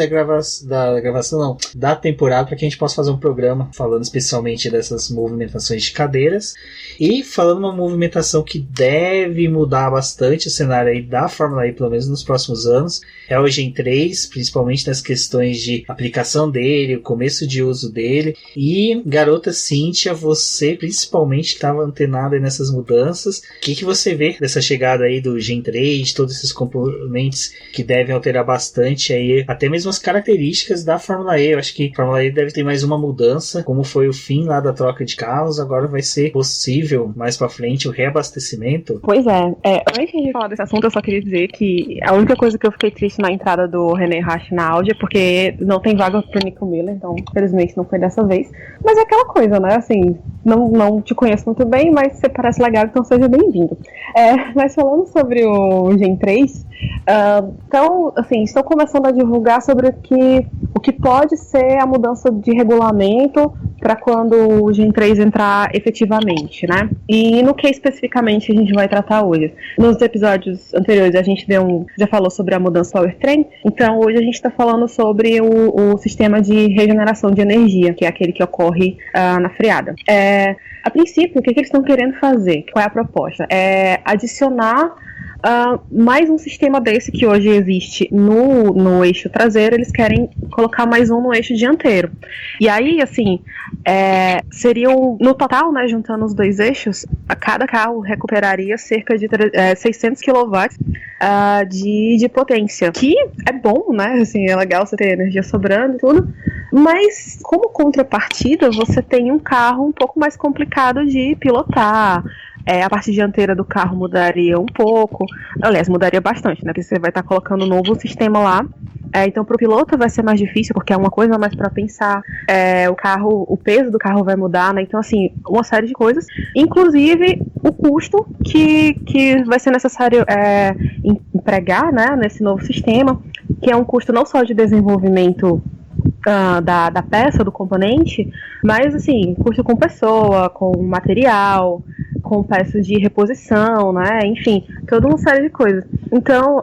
da temporada, para que a gente possa fazer um programa falando especialmente dessas movimentações de cadeiras e falando uma movimentação que deve mudar bastante o cenário aí da Fórmula E, pelo menos nos próximos anos, é o Gen 3, principalmente nas questões de aplicação dele, o começo de uso dele. E garota Cíntia, você principalmente estava antenada nessas mudanças. O que você vê dessa chegada aí do Gen 3, todos esses componentes que devem alterar bastante aí, até mesmo as características da Fórmula E? Eu acho que a Fórmula E deve ter mais uma mudança, como foi o fim lá da troca de carros, agora vai ser possível mais pra frente o reabastecimento. Pois antes de falar desse assunto, eu só queria dizer que a única coisa que eu fiquei triste na entrada do René Rast na Audi é porque não tem vaga pro Nico Miller, então infelizmente não foi dessa vez. Mas é aquela coisa, né, assim, não te conheço muito bem, mas você parece legal, então seja bem-vindo. Mas falando sobre o Gen 3, então, assim, estou começando a divulgar sobre o que pode ser a mudança de regulamento para quando o Gen 3 entrar efetivamente, né? E no que especificamente a gente vai tratar hoje? Nos episódios anteriores a gente já falou sobre a mudança powertrain, então hoje a gente está falando sobre o sistema de regeneração de energia, que é aquele que ocorre na freada. A princípio, o que eles estão querendo fazer? Qual é a proposta? É adicionar mais um sistema desse que hoje existe no eixo traseiro, eles querem colocar mais um no eixo dianteiro. E aí, assim, seriam, no total, né, juntando os dois eixos, a cada carro recuperaria cerca de 600 kW de potência, que é bom, né, assim, é legal você ter energia sobrando e tudo, mas como contrapartida, você tem um carro um pouco mais complicado de pilotar. A parte dianteira do carro mudaria um pouco, aliás, mudaria bastante, né? Porque você vai estar colocando um novo sistema lá. Então, para o piloto vai ser mais difícil, porque é uma coisa mais para pensar. O peso do carro vai mudar, né? Então, assim, uma série de coisas. Inclusive, o custo que vai ser necessário empregar, né, nesse novo sistema, que é um custo não só de desenvolvimento da peça, do componente, mas, assim, custo com pessoa, com material, com peças de reposição, né? Enfim, toda uma série de coisas. Então,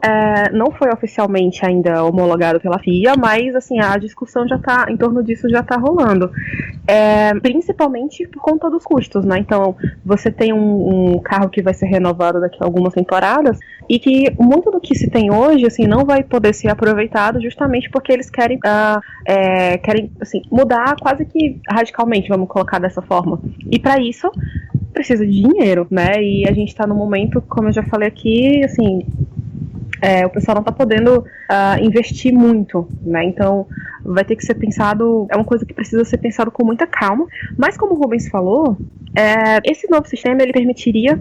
não foi oficialmente ainda homologado pela FIA, mas, assim, a discussão já tá, em torno disso já tá rolando. Principalmente por conta dos custos, né? Então, você tem um carro que vai ser renovado daqui a algumas temporadas e que muito do que se tem hoje, assim, não vai poder ser aproveitado justamente porque eles querem, assim, mudar quase que radicalmente, vamos colocar dessa forma. E para isso, precisa de dinheiro, né? E a gente tá no momento, como eu já falei aqui, assim, o pessoal não tá podendo investir muito, né? Então vai ter que ser pensado, é uma coisa que precisa ser pensado com muita calma, mas como o Rubens falou, esse novo sistema ele permitiria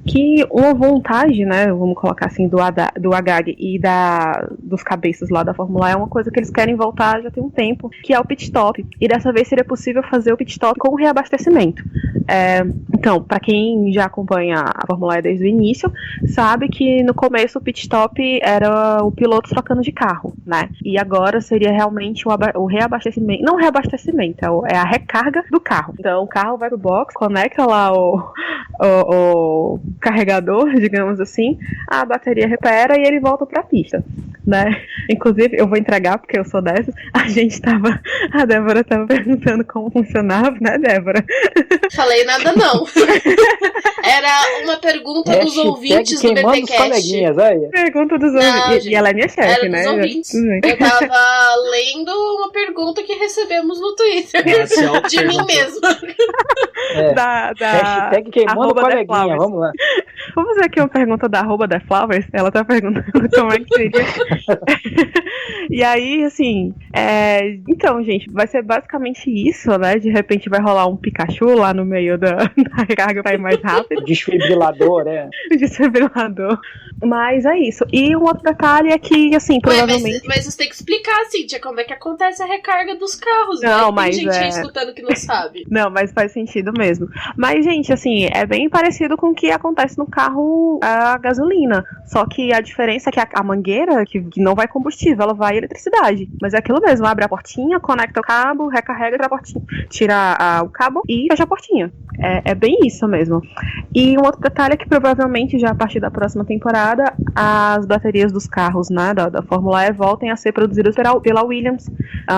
que uma vontade, né, vamos colocar assim, do HAG e dos cabeças lá da Fórmula E é uma coisa que eles querem voltar já tem um tempo, que é o pit stop, e dessa vez seria possível fazer o pit stop com reabastecimento. Então, para quem já acompanha a Fórmula E desde o início, sabe que no começo o pit stop era o piloto trocando de carro, né, e agora seria realmente o reabastecimento, não reabastecimento, é a recarga do carro. Então o carro vai pro box, conecta lá o carregador, digamos assim, a bateria recupera e ele volta pra pista, né? Inclusive, eu vou entregar, porque eu sou dessas, a Débora tava perguntando como funcionava, né, Débora? Falei nada não. Era uma pergunta dos ouvintes do BTcast. Pergunta dos ouvintes. E ela é minha chefe, né? Dos ouvintes. Eu tava lendo uma pergunta que recebemos no Twitter. De mim mesma. Hashtag queimando coleguinha, vamos lá. Vamos ver aqui uma pergunta da @TheFlowers. Ela tá perguntando como é que seria. E aí, assim, então, gente, vai ser basicamente isso, né? De repente vai rolar um Pikachu lá no meio da recarga pra ir mais rápido. Desfibrilador, né? Desfibrilador. Mas é isso. E um outro detalhe é que, assim, provavelmente... Mas você tem que explicar, Cíntia, como é que acontece a recarga dos carros. Não, né? mas tem gente aí escutando que não sabe. Não, mas faz sentido mesmo. Mas, gente, assim, é bem parecido com o que acontece no carro a gasolina. Só que a diferença é que a mangueira, que não vai combustível, ela vai eletricidade. Mas é aquilo mesmo, abre a portinha, conecta o cabo, recarrega, tira o cabo e fecha a portinha. É bem isso mesmo. E um outro detalhe é que provavelmente já a partir da próxima temporada as baterias dos carros, né, da Fórmula E voltem a ser produzidas pela Williams.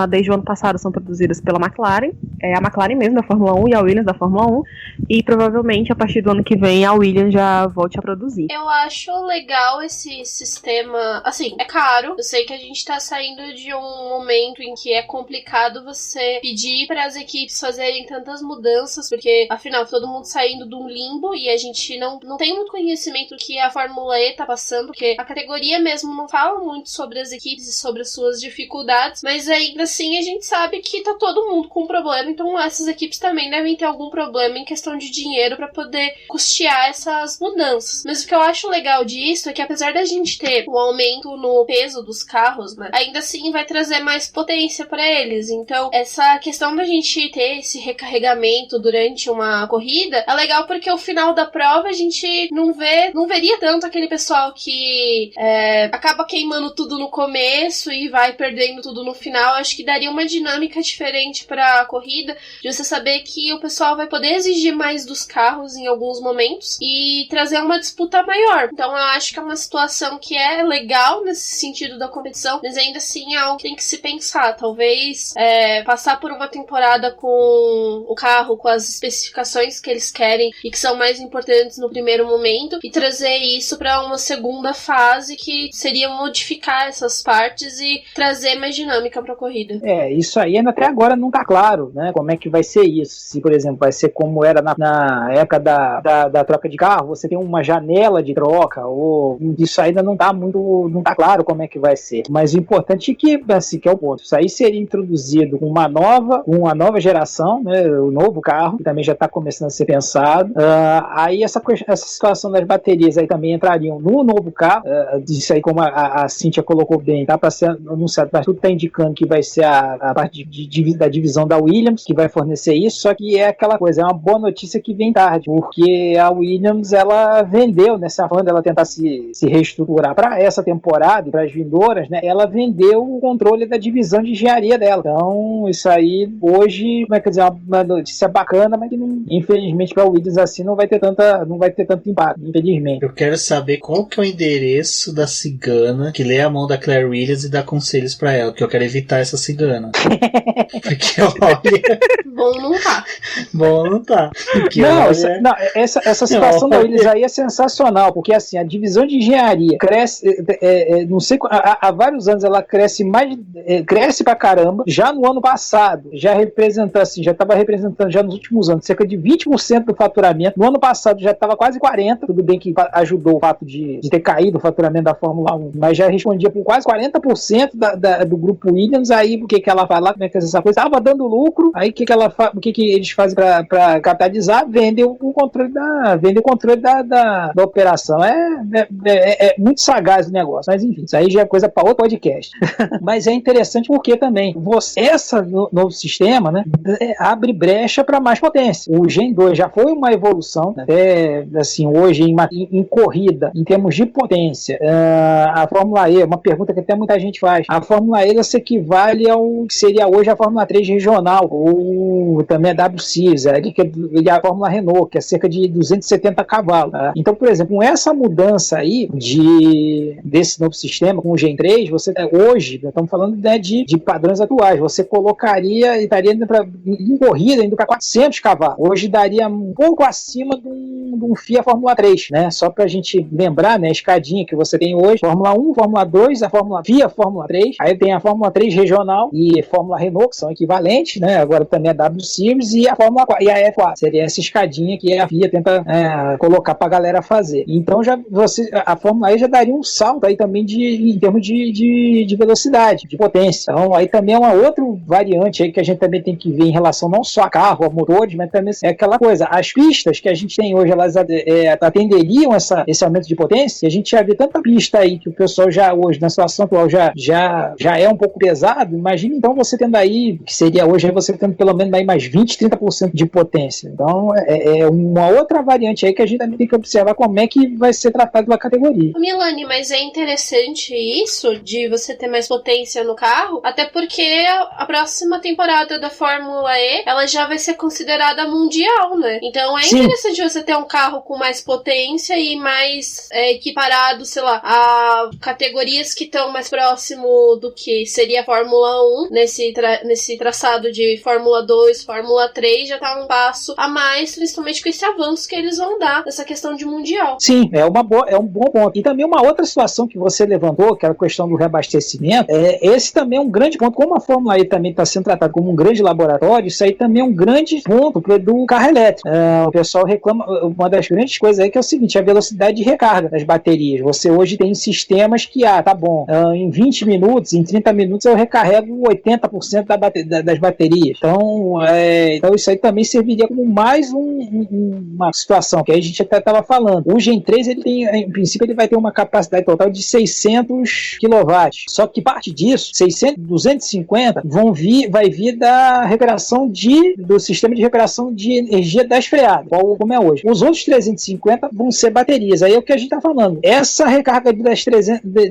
Desde o ano passado são produzidas pela McLaren, a McLaren mesmo da Fórmula 1 e a Williams da Fórmula 1, e provavelmente a partir do ano que vem a Williams já volte a produzir. Eu acho legal esse sistema, assim, é caro, eu sei que a gente tá saindo de um momento em que é complicado você pedir para as equipes fazerem tantas mudanças, porque afinal todo mundo saindo de um limbo e a gente não tem muito conhecimento do que a Fórmula E tá passando, porque a categoria mesmo não fala muito sobre as equipes e sobre as suas dificuldades, mas ainda assim a gente sabe que tá todo mundo com problema, então essas equipes também devem ter algum problema em questão de dinheiro para poder custear essas mudanças. Mas o que eu acho legal disso é que apesar da gente ter um aumento no peso dos carros, né, ainda assim vai trazer mais potência para eles. Então essa questão da gente ter esse recarregamento durante uma corrida é legal porque ao final da prova a gente não veria tanto aquele pessoal que acaba queimando tudo no começo e vai perdendo tudo no final. Acho que daria uma dinâmica diferente para a corrida, de você saber que o pessoal vai poder exigir mais dos carros em alguns momentos e trazer uma disputa maior. Então eu acho que é uma situação que é legal nesse sentido da competição, mas ainda assim é algo que tem que se pensar. Talvez passar por uma temporada com o carro, com as especificações que eles querem e que são mais importantes no primeiro momento, e trazer isso para uma segunda fase que seria modificar essas partes e trazer mais dinâmica para a corrida. Isso aí ainda até agora não tá claro, né, como é que vai ser isso. Se, por exemplo, vai ser como era na época da troca de carro, você tem uma janela de troca, ou isso ainda não tá claro como é que vai ser. Mas o importante é que, assim, que é o ponto, isso aí seria introduzido com uma nova geração, né, o novo carro, que também já está começando a ser pensado. Aí essa situação das baterias aí também entrariam no novo carro. Isso aí, como a Cíntia colocou bem, tá para ser anunciado, mas tudo está indicando que vai ser a parte da divisão da Williams que vai fornecer isso, só que é aquela coisa, é uma boa notícia que vem tarde, porque a Williams, ela vendeu, nessa forma dela tentar se reestruturar para essa temporada e para as vindouras, né, ela vendeu o controle da divisão de engenharia dela. Então, isso aí, hoje, como é que dizer, uma notícia bacana, mas que infelizmente para a Williams assim não vai ter tanto impacto, infelizmente. Eu quero saber qual que é o endereço da cigana que lê a mão da Claire Williams e dá conselhos pra ela, que eu quero evitar essa cigana. Porque, olha... Bom não tá. Porque, essa situação da Williams aí é sensacional, porque assim, a divisão de engenharia cresce, não sei, há vários anos ela cresce pra caramba. Já no ano passado, já estava representando já nos últimos anos cerca de 20% do faturamento. No ano passado já estava quase 40%, tudo bem que ajudou o fato de ter caído o faturamento da Fórmula 1, mas já respondia por quase 40% do grupo Williams. Aí o que ela faz lá, como é que essa coisa estava dando lucro, aí o que eles fazem para capitalizar? Vendem o controle da operação. É muito sagaz o negócio, mas enfim, isso aí já é coisa para outro podcast. Mas é interessante porque também novo sistema, né, abre brecha para mais potência. O Gen 2 já foi uma evolução, até assim, hoje em corrida, em termos de potência, a Fórmula E, uma pergunta que até muita gente faz, a Fórmula E se equivale ao que seria hoje a Fórmula 3 regional, ou também a W Series, e a Fórmula Renault, que é cerca de 270 cavalos. Então, por exemplo, com essa mudança aí desse novo sistema, com o Gen 3, você hoje, estamos falando, né, de padrões atuais, você estaria indo em corrida, indo para 400 cavalos. Hoje daria um pouco acima de um FIA Fórmula 3, né? Só pra gente lembrar, né, a escadinha que você tem hoje, Fórmula 1, Fórmula 2, a FIA Fórmula 3, aí tem a Fórmula 3 regional e Fórmula Renault, que são equivalentes, né? Agora também a W Series e a Fórmula 4, e a F4. Seria essa escadinha que a FIA tenta colocar pra galera fazer. Então a Fórmula E já daria um salto aí também em termos de velocidade, de potência. Então aí também é uma outra variante aí que a gente também tem que ver em relação não só a carro, a motores, mas também é aquela coisa, as pistas que a gente tem hoje, elas atenderiam esse aumento de potência, e a gente já vê tanta pista aí que o pessoal já hoje, na situação atual, já é um pouco pesado. Imagina então você tendo aí, que seria hoje, você tendo pelo menos aí mais 20, 30% de potência. Então é uma outra variante aí que a gente também tem que observar como é que vai ser tratado a categoria. Milani, mas é interessante isso de você ter mais potência no carro, até porque a próxima temporada da Fórmula E, ela já vai ser considerada mundial, né? Então é interessante você ter um carro com mais potência e mais equiparado, sei lá, a categorias que estão mais próximo do que seria a Fórmula 1, nesse traçado de Fórmula 2, Fórmula 3, já tá um passo a mais, principalmente com esse avanço que eles vão dar nessa questão de mundial. Sim, é um bom ponto. E também uma outra situação que você levantou, que era a questão do reabastecimento, esse também é um grande ponto. Como a Fórmula E também está sendo tratada como um grande laboratório, isso aí também é um grande ponto do carro elétrico. O pessoal reclama, uma das grandes coisas aí que é o seguinte, a velocidade de recarga das baterias. Você hoje tem sistemas que, tá bom, em 20 minutos, em 30 minutos eu recarrego 80% das baterias. Então isso aí também serviria como mais uma situação, que aí a gente até estava falando. O Gen 3, ele tem, em princípio, ele vai ter uma capacidade total de 600 kW. Só que parte disso, 250 vai vir da recuperação do sistema de recuperação de energia das freadas, como é hoje. Os outros 350 vão ser baterias. Aí é o que a gente está falando. Essa recarga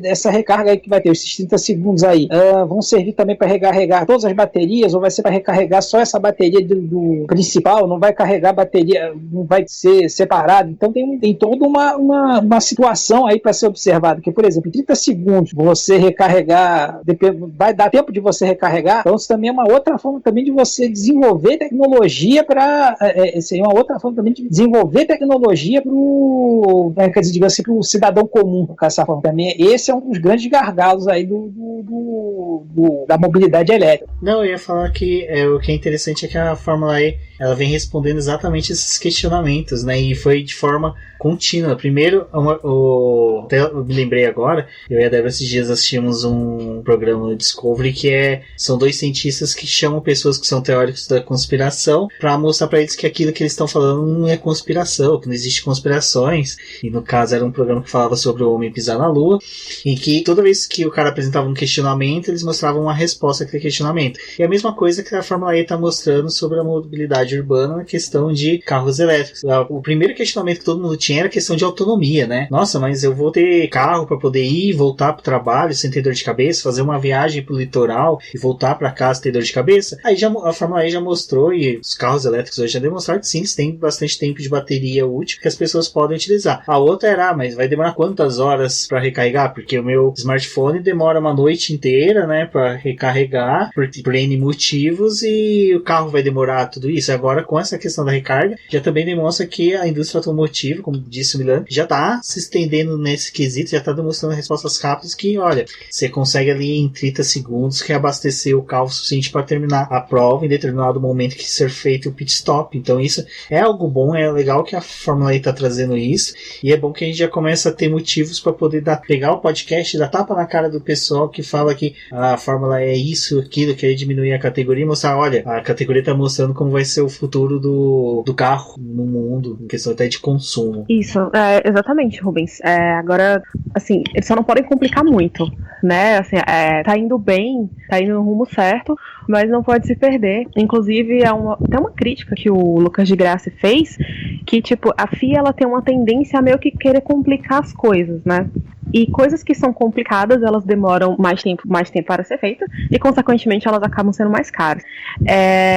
essa recarga aí que vai ter, esses 30 segundos aí, vão servir também para recarregar todas as baterias, ou vai ser para recarregar só essa bateria do principal, não vai carregar bateria, não vai ser separado. Então tem toda uma situação aí para ser observada, que, por exemplo, em 30 segundos você recarregar, vai dar tempo de você recarregar, então isso também é uma outra forma também de você desenvolver tecnologia para uma outra forma também de desenvolver tecnologia para o cidadão comum, dessa forma também. Esse é um dos grandes gargalos aí da mobilidade elétrica. Não, eu ia falar que o que é interessante é que a Fórmula E ela vem respondendo exatamente esses questionamentos, né? E foi de forma contínua. Primeiro, até eu me lembrei agora, eu e a Débora esses dias assistimos um programa no Discovery que são dois cientistas que chamam pessoas que são teóricos da conspiração para mostrar para eles que aquilo que eles estão falando não é conspiração, que não existe conspirações. E no caso era um programa que falava sobre o homem pisar na lua, em que toda vez que o cara apresentava um questionamento, eles mostravam uma resposta àquele questionamento. E a mesma coisa que a Fórmula E está mostrando sobre a mobilidade urbana na questão de carros elétricos. O primeiro questionamento que todo mundo tinha era a questão de autonomia, né? Nossa, mas eu vou ter carro para poder ir e voltar pro trabalho sem ter dor de cabeça, fazer uma viagem pro litoral e voltar para casa sem ter dor de cabeça? Aí a Fórmula E já mostrou, e os carros elétricos hoje já demonstraram que sim, eles têm bastante tempo de bateria útil que as pessoas podem utilizar. A outra era, mas vai demorar quantas horas para recarregar? Porque o meu smartphone demora uma noite inteira, né, para recarregar por N motivos, e o carro vai demorar tudo isso. Agora, com essa questão da recarga, já também demonstra que a indústria automotiva, como disse o Milani, já está se estendendo nesse quesito, já está demonstrando respostas rápidas que, olha, você consegue ali em 30 segundos reabastecer o carro o suficiente para terminar a prova em determinado momento que ser feito o pit stop. Então isso é algo bom, é legal que a Fórmula E está trazendo isso, e é bom que a gente já começa a ter motivos para poder pegar o podcast e dar tapa na cara do pessoal que fala que a Fórmula E é isso, aquilo, querer diminuir a categoria e mostrar, olha, a categoria está mostrando como vai ser o futuro do carro no mundo, em questão até de consumo. Isso, exatamente, Rubens. Agora, assim, eles só não podem complicar muito, né? Assim, tá indo bem, tá indo no rumo certo, mas não pode se perder. Inclusive, tem uma crítica que o Lucas de Grassi fez, que, tipo, a FIA, ela tem uma tendência a meio que querer complicar as coisas, né? E coisas que são complicadas, elas demoram mais tempo para ser feitas, e consequentemente elas acabam sendo mais caras.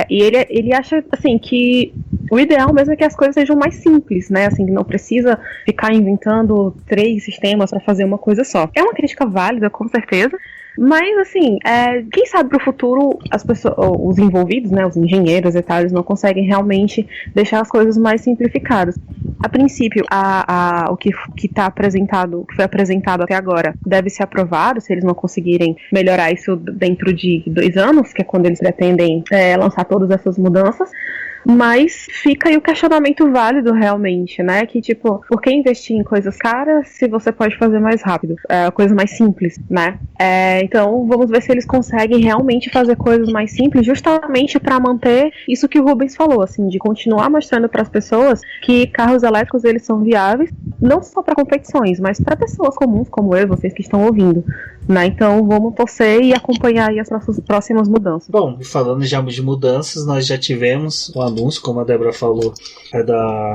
E ele acha, assim, que o ideal mesmo é que as coisas sejam mais simples, né? Assim, não precisa ficar inventando 3 sistemas para fazer uma coisa só. É uma crítica válida, com certeza. Mas, assim, quem sabe pro futuro as pessoas, os envolvidos, né, os engenheiros e tal, eles não conseguem realmente deixar as coisas mais simplificadas. A princípio, o que foi apresentado até agora deve ser aprovado, se eles não conseguirem melhorar isso dentro de 2 anos, que é quando eles pretendem lançar todas essas mudanças. Mas fica aí o questionamento válido realmente, né? Que, tipo, por que investir em coisas caras se você pode fazer mais rápido? Coisa mais simples, né? Então, vamos ver se eles conseguem realmente fazer coisas mais simples, justamente para manter isso que o Rubens falou, assim, de continuar mostrando para as pessoas que carros elétricos, eles são viáveis, não só para competições, mas para pessoas comuns como eu, vocês que estão ouvindo, né? Então vamos torcer e acompanhar aí as nossas próximas mudanças. Bom, e falando já de mudanças, nós já tivemos um anúncio, como a Débora falou,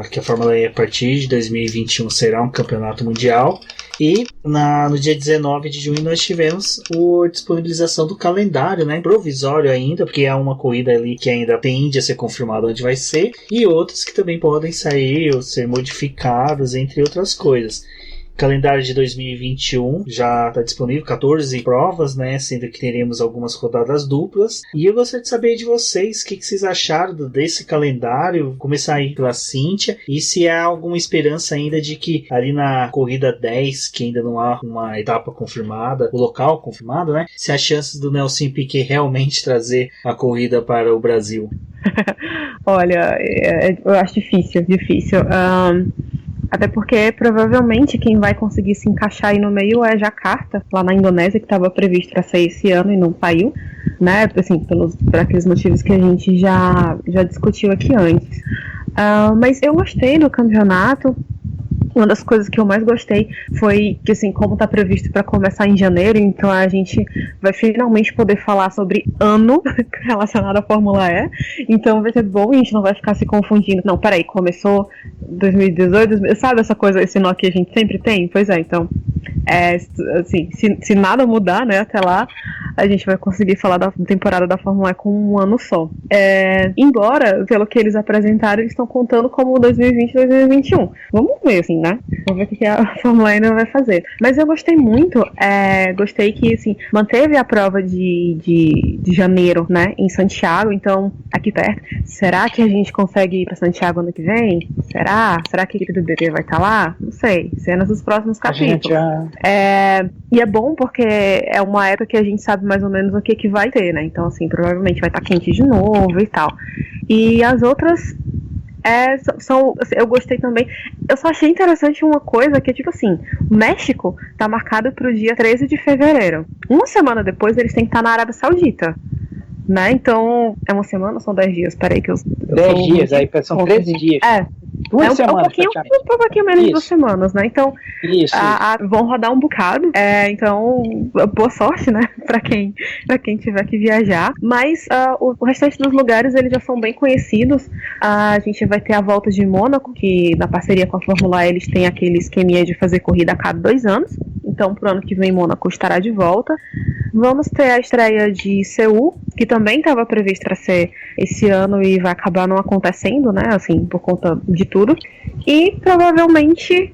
que a Fórmula E a partir de 2021 será um campeonato mundial. E no dia 19 de junho nós tivemos a disponibilização do calendário, né, provisório ainda, porque há uma corrida ali que ainda tende a ser confirmada onde vai ser, e outras que também podem sair ou ser modificadas, entre outras coisas. Calendário de 2021 já está disponível, 14 provas, né? Sendo que teremos algumas rodadas duplas. E eu gostaria de saber de vocês o que vocês acharam desse calendário. Começar aí pela Cíntia. E se há alguma esperança ainda de que ali na corrida 10, que ainda não há uma etapa confirmada, o local confirmado, né? Se há chances do Nelson Piquet realmente trazer a corrida para o Brasil. Olha, eu acho difícil. Até porque provavelmente quem vai conseguir se encaixar aí no meio é Jakarta, lá na Indonésia, que estava previsto para sair esse ano e não saiu, né? Assim, por aqueles motivos que a gente já discutiu aqui antes. Mas eu gostei do campeonato. Uma das coisas que eu mais gostei foi que, assim, como está previsto para começar em janeiro, então a gente vai finalmente poder falar sobre ano relacionado à Fórmula E. Então vai ser bom, a gente não vai ficar se confundindo. Não, peraí, começou 2018, sabe essa coisa, esse nó que a gente sempre tem? Pois é, então, assim, se nada mudar, né, até lá, a gente vai conseguir falar da temporada da Fórmula E com um ano só. Embora, pelo que eles apresentaram, eles estão contando como 2020 e 2021. Vamos ver, assim, né? Vamos ver o que a Fórmula E ainda vai fazer. Mas eu gostei muito, gostei que, assim, manteve a prova de janeiro, né, em Santiago, então, aqui perto. Será que a gente consegue ir pra Santiago ano que vem? Será? Será que a equipe do BB vai estar lá? Não sei. Cenas dos próximos capítulos. E é bom porque é uma época que a gente sabe mais ou menos o que vai ter, né? Então, assim, provavelmente vai estar quente de novo e tal. E as outras eu gostei também. Eu só achei interessante uma coisa que é tipo assim, o México tá marcado pro dia 13 de fevereiro. Uma semana depois eles têm que estar na Arábia Saudita, né? Então, é uma semana ou são 10 dias? Peraí que 10 dias, aí são 13 dias. 2 semanas, um pouquinho menos de 2 semanas, né? Então, vão rodar um bocado. Então, boa sorte, né? Pra quem tiver que viajar. Mas o restante dos lugares, eles já são bem conhecidos. A gente vai ter a volta de Mônaco, que na parceria com a Fórmula E, eles têm aquele esqueminha de fazer corrida a cada 2 anos. Então, pro ano que vem, Mônaco estará de volta. Vamos ter a estreia de Seul, que também estava prevista para ser esse ano e vai acabar não acontecendo, né? Assim, por conta de tudo. E provavelmente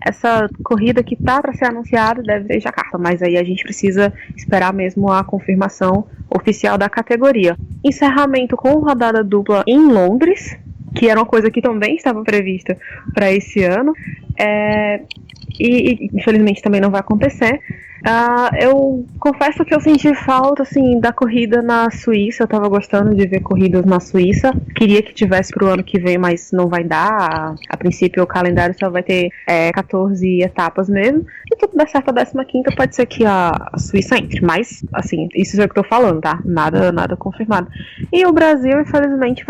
essa corrida que tá para ser anunciada deve ser Jakarta, mas aí a gente precisa esperar mesmo a confirmação oficial da categoria. Encerramento com rodada dupla em Londres, que era uma coisa que também estava prevista para esse ano. E infelizmente também não vai acontecer. Eu confesso que eu senti falta, assim, da corrida na Suíça. Eu tava gostando de ver corridas na Suíça. Queria que tivesse pro ano que vem, mas não vai dar. A princípio o calendário só vai ter 14 etapas mesmo. Se tudo der certo a 15ª, pode ser que a Suíça entre. Mas, assim, isso é o que eu tô falando, tá? Nada confirmado. E o Brasil, infelizmente,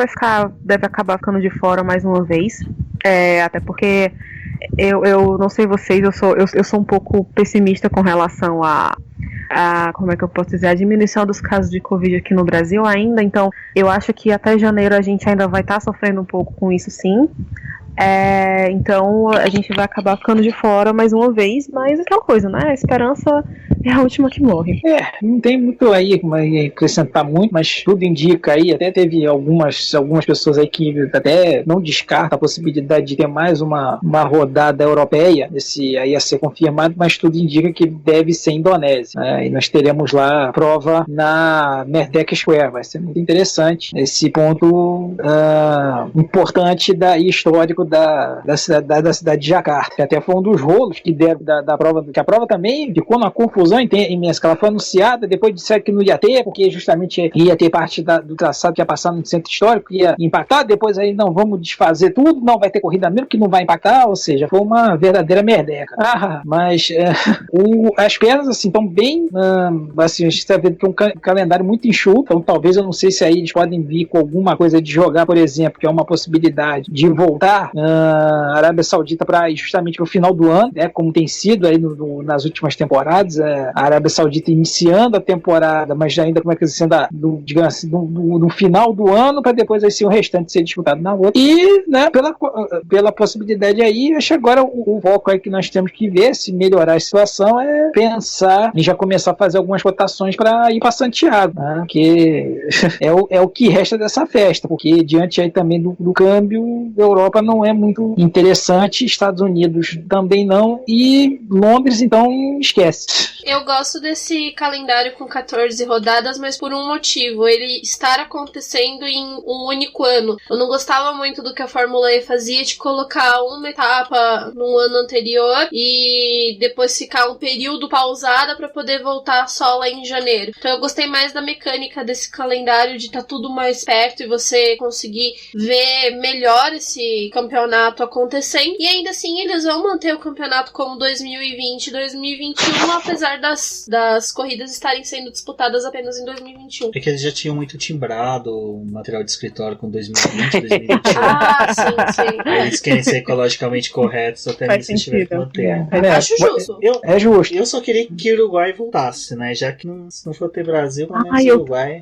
deve acabar ficando de fora mais uma vez. Até porque eu não sei vocês, eu sou um pouco pessimista com relação a como é que eu posso dizer, a diminuição dos casos de Covid aqui no Brasil ainda. Então eu acho que até janeiro a gente ainda vai estar sofrendo um pouco com isso, sim. Então a gente vai acabar ficando de fora mais uma vez, mas aquela coisa, né? A esperança é a última que morre. Não tem muito aí como acrescentar muito, mas tudo indica aí, até teve algumas pessoas aí que até não descartam a possibilidade de ter mais uma rodada europeia, esse aí a ser confirmado, mas tudo indica que deve ser Indonésia, né? E nós teremos lá prova na Merdeka Square, vai ser muito interessante esse ponto importante e histórico da cidade de Jakarta, que até foi um dos rolos que deram da prova, que a prova também ficou numa confusão imensa, que ela foi anunciada, depois disseram que não ia ter, porque justamente ia ter parte do traçado que ia passar no centro histórico, que ia impactar, depois aí não, vamos desfazer tudo, não vai ter corrida mesmo, que não vai impactar, ou seja, foi uma verdadeira merdeca. Mas as pernas, assim, estão bem, assim, a gente está vendo que é um calendário muito enxuto, então talvez, eu não sei se aí eles podem vir com alguma coisa de jogar, por exemplo, que é uma possibilidade de voltar a Arábia Saudita para justamente o final do ano, né, como tem sido aí nas últimas temporadas, a Arábia Saudita iniciando a temporada, mas ainda como é que sendo digamos assim, no final do ano, para depois assim, o restante ser disputado na outra. E, né, pela possibilidade aí, acho que agora o foco aí que nós temos que ver se melhorar a situação é pensar em já começar a fazer algumas rotações para ir para Santiago, né, que é o que resta dessa festa, porque diante aí também do câmbio, a Europa não é muito interessante, Estados Unidos também não, e Londres então esquece. Eu gosto desse calendário com 14 rodadas, mas por um motivo, ele estar acontecendo em um único ano. Eu não gostava muito do que a Fórmula E fazia de colocar uma etapa no ano anterior e depois ficar um período pausada para poder voltar só lá em janeiro. Então eu gostei mais da mecânica desse calendário de estar tudo mais perto e você conseguir ver melhor esse campeonato acontecendo. E ainda assim eles vão manter o campeonato como 2020 e 2021, apesar das corridas estarem sendo disputadas apenas em 2021. É que eles já tinham muito timbrado o material de escritório com 2020 e 2021. Sim. Eles querem ser ecologicamente corretos até Faz nisso tiver que manter. Acho justo. É justo. Eu só queria que o Uruguai voltasse, né? Já que se não for ter Brasil, pelo menos o Uruguai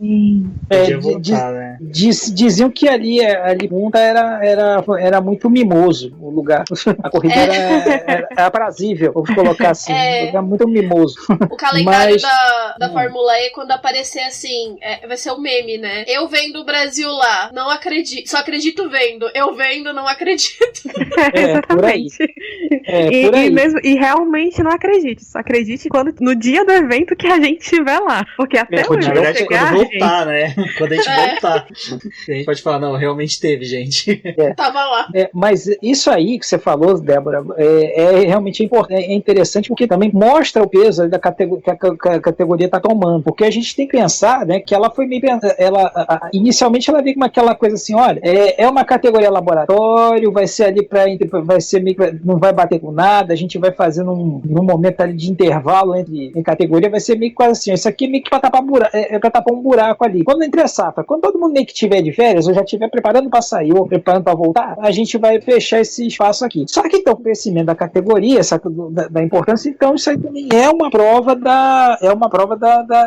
podia voltar, né? Diziam que ali punta era muito mimoso o lugar. A corrida era aprazível, vamos colocar assim. Era muito mimoso. O calendário da Fórmula E, quando aparecer assim, vai ser um meme, né? Eu vendo o Brasil lá, não acredito. Só acredito vendo. Eu vendo, não acredito. Exatamente. Por aí. E realmente não acredite. Só acredite no dia do evento que a gente estiver lá. Porque até hoje na verdade, chegar, quando voltar, né? Quando a gente voltar. A gente pode falar, não, realmente teve, gente. Tava lá. Mas isso aí que você falou, Débora, realmente importante, é interessante porque também mostra o peso da categoria, que a categoria está tomando. Porque a gente tem que pensar, né, que ela foi meio. Inicialmente ela veio com aquela coisa assim: olha, é uma categoria laboratório, vai ser ali vai ser meio que não vai bater com nada, a gente vai fazer num momento ali de intervalo em categoria, vai ser meio que quase assim: isso aqui é meio que para tapar um buraco ali. Quando entre a safra, quando todo mundo meio que tiver de férias, ou já estiver preparando para sair ou preparando para voltar, a gente vai fechar esse espaço aqui. Só que então o crescimento da categoria, da importância, então isso aí também é uma prova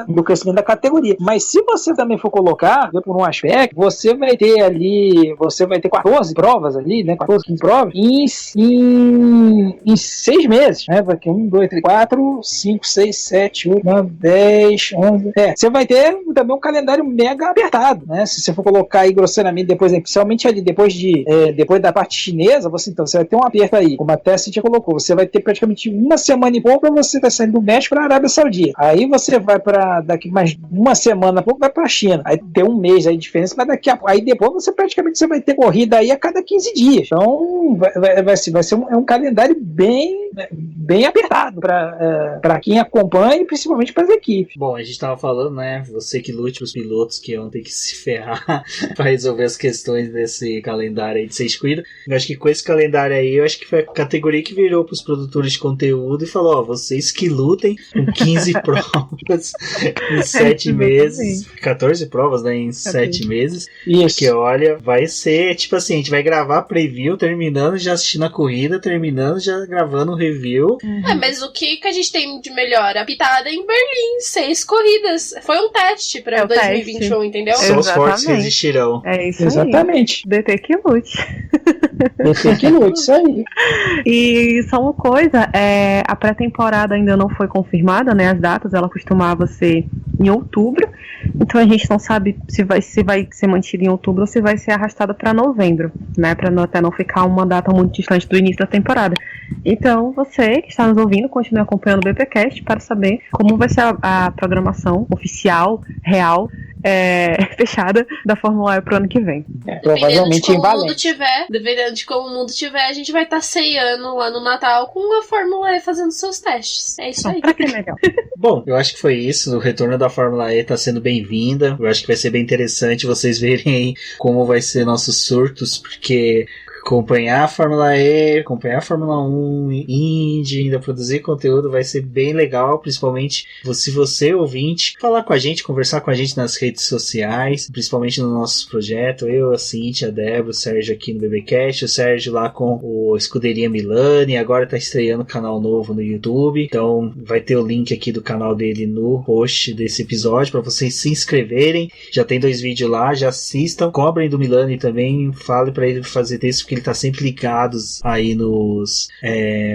do crescimento da categoria. Mas se você também for colocar, por um aspecto, você vai ter 14 provas ali, né? 14, 15 provas em 6 meses, né? Vai ter 1, 2, 3, 4, 5, 6, 7, 8, 9, 10, 11. Você vai ter também um calendário mega apertado, né? Se você for colocar aí grosseiramente depois, principalmente ali depois da parte chinesa, você vai ter um aperto aí, como até a Cintia colocou, você vai ter praticamente uma semana e pouco para você estar saindo do México para a Arábia Saudita. Aí você vai para daqui mais uma semana pouco vai para a China. Aí tem um mês aí de diferença, mas aí depois você vai ter corrida aí a cada 15 dias. Então vai ser um calendário bem apertado para quem acompanha e principalmente para as equipes. Bom, a gente estava falando, né? Você que lute os pilotos que vão ter que se ferrar para resolver as questões desse calendário aí de ser excluído. Eu acho que com esse calendário aí, eu acho que foi a categoria que virou para os produtores de conteúdo e falou: vocês que lutem com 15 provas em 7 meses, 14 provas, né, em 7 meses. Isso. Que olha, vai ser tipo assim, a gente vai gravar preview, terminando já assistindo a corrida, terminando já gravando o review. Mas o que a gente tem de melhor? A pitada em Berlim, 6 corridas. Foi um teste para 2021, entendeu? Só os fortes resistirão. É isso Exatamente. aí. DT que lute. DT que lute, isso aí. E só uma coisa, a pré-temporada ainda não foi confirmada, né? As datas, ela costumava ser em outubro. Então a gente não sabe se vai ser mantida em outubro ou se vai ser arrastada para novembro, né? Para até não ficar uma data muito distante do início da temporada. Então você que está nos ouvindo, continue acompanhando o BPcast para saber como vai ser a programação oficial, real, fechada da Fórmula E pro ano que vem. Provavelmente em Valência. Dependendo de como o mundo tiver, a gente vai estar ceando lá no Natal com a Fórmula E fazendo seus testes. É isso aí. Pra que melhor? Bom, eu acho que foi isso. O retorno da Fórmula E está sendo bem-vinda. Eu acho que vai ser bem interessante vocês verem aí como vai ser nossos surtos, porque acompanhar a Fórmula E, acompanhar a Fórmula 1, Indy, ainda produzir conteúdo, vai ser bem legal, principalmente se você, ouvinte, falar com a gente, conversar com a gente nas redes sociais, principalmente no nosso projeto, eu, a Cintia, a Débora, o Sérgio aqui no BBcast, o Sérgio lá com o Escuderia Milani, agora tá estreando canal novo no YouTube, então vai ter o link aqui do canal dele no post desse episódio para vocês se inscreverem. Já tem 2 vídeos lá, já assistam, cobrem do Milani também, fale para ele fazer texto, porque ele tá sempre ligado aí nos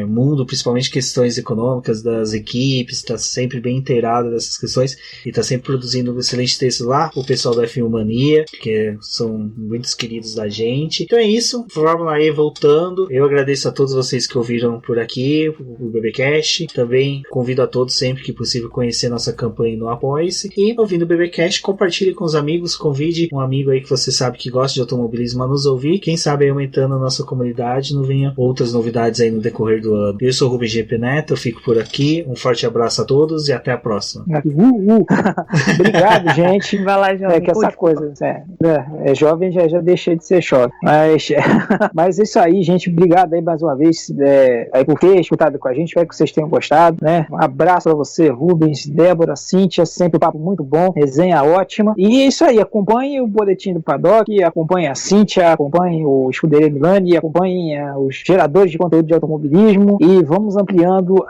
mundo, principalmente questões econômicas das equipes, tá sempre bem inteirado dessas questões e tá sempre produzindo um excelente texto lá, o pessoal da F1 Mania, que são muitos queridos da gente. Então é isso, Fórmula E voltando. Eu agradeço a todos vocês que ouviram por aqui o BBcast. Também convido a todos, sempre que possível, conhecer nossa campanha no Apoia-se. E ouvindo o BBcast, compartilhe com os amigos, convide um amigo aí que você sabe que gosta de automobilismo a nos ouvir. Quem sabe aí aumentando a nossa comunidade, não venha outras novidades aí no decorrer do ano. Eu sou o Rubens GP Neto, eu fico por aqui. Um forte abraço a todos e até a próxima. Obrigado, gente. Vai lá, jovem. É que essa coisa, jovem já deixei de ser jovem. Mas é isso aí, gente. Obrigado aí mais uma vez aí por ter escutado com a gente. Espero que vocês tenham gostado, né? Um abraço pra você, Rubens, Débora, Cíntia. Sempre um papo muito bom, resenha ótima. E é isso aí. Acompanhe o Boletim do Paddock, acompanhe a Cíntia, acompanhe o Escuderia Milani, acompanhe os geradores de conteúdo de automobilismo e vamos ampliando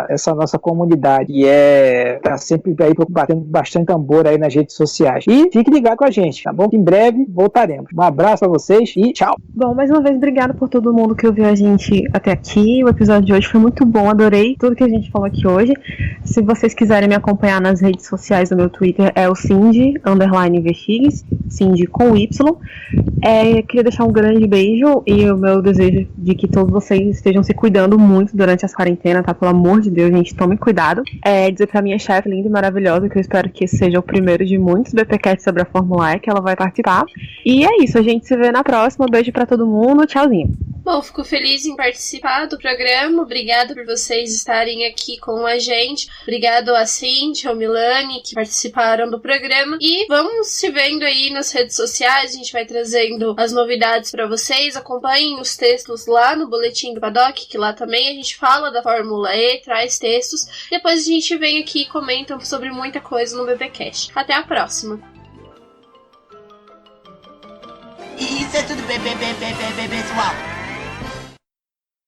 essa nossa comunidade. E tá sempre aí batendo bastante tambor aí nas redes sociais. E fique ligado com a gente, tá bom? Em breve voltaremos. Um abraço pra vocês e tchau! Bom, mais uma vez, obrigado por todo mundo que ouviu a gente até aqui. O episódio de hoje foi muito bom, adorei tudo que a gente falou aqui hoje. Se vocês quiserem me acompanhar nas redes sociais, o meu Twitter é o Cindy_VX, Cindy com Y. Queria deixar um grande beijo e o meu desejo de que todos vocês estejam se cuidando muito durante essa quarentena, tá? Pelo amor de Deus, gente, tomem cuidado. Dizer pra minha chefe linda e maravilhosa que eu espero que esse seja o primeiro de muitos BPcast sobre a Fórmula E que ela vai participar. E é isso, a gente se vê na próxima. Beijo pra todo mundo, tchauzinho. Bom, fico feliz em participar do programa. Obrigado por vocês estarem aqui com a gente. Obrigado a Cintia, ao Milani, que participaram do programa. E vamos se vendo aí nas redes sociais. A gente vai trazendo as novidades para vocês. Acompanhem os textos lá no Boletim do Paddock, que lá também a gente fala da Fórmula E, traz textos. Depois a gente vem aqui e comenta sobre muita coisa no BBcast. Até a próxima. Isso é tudo, pessoal.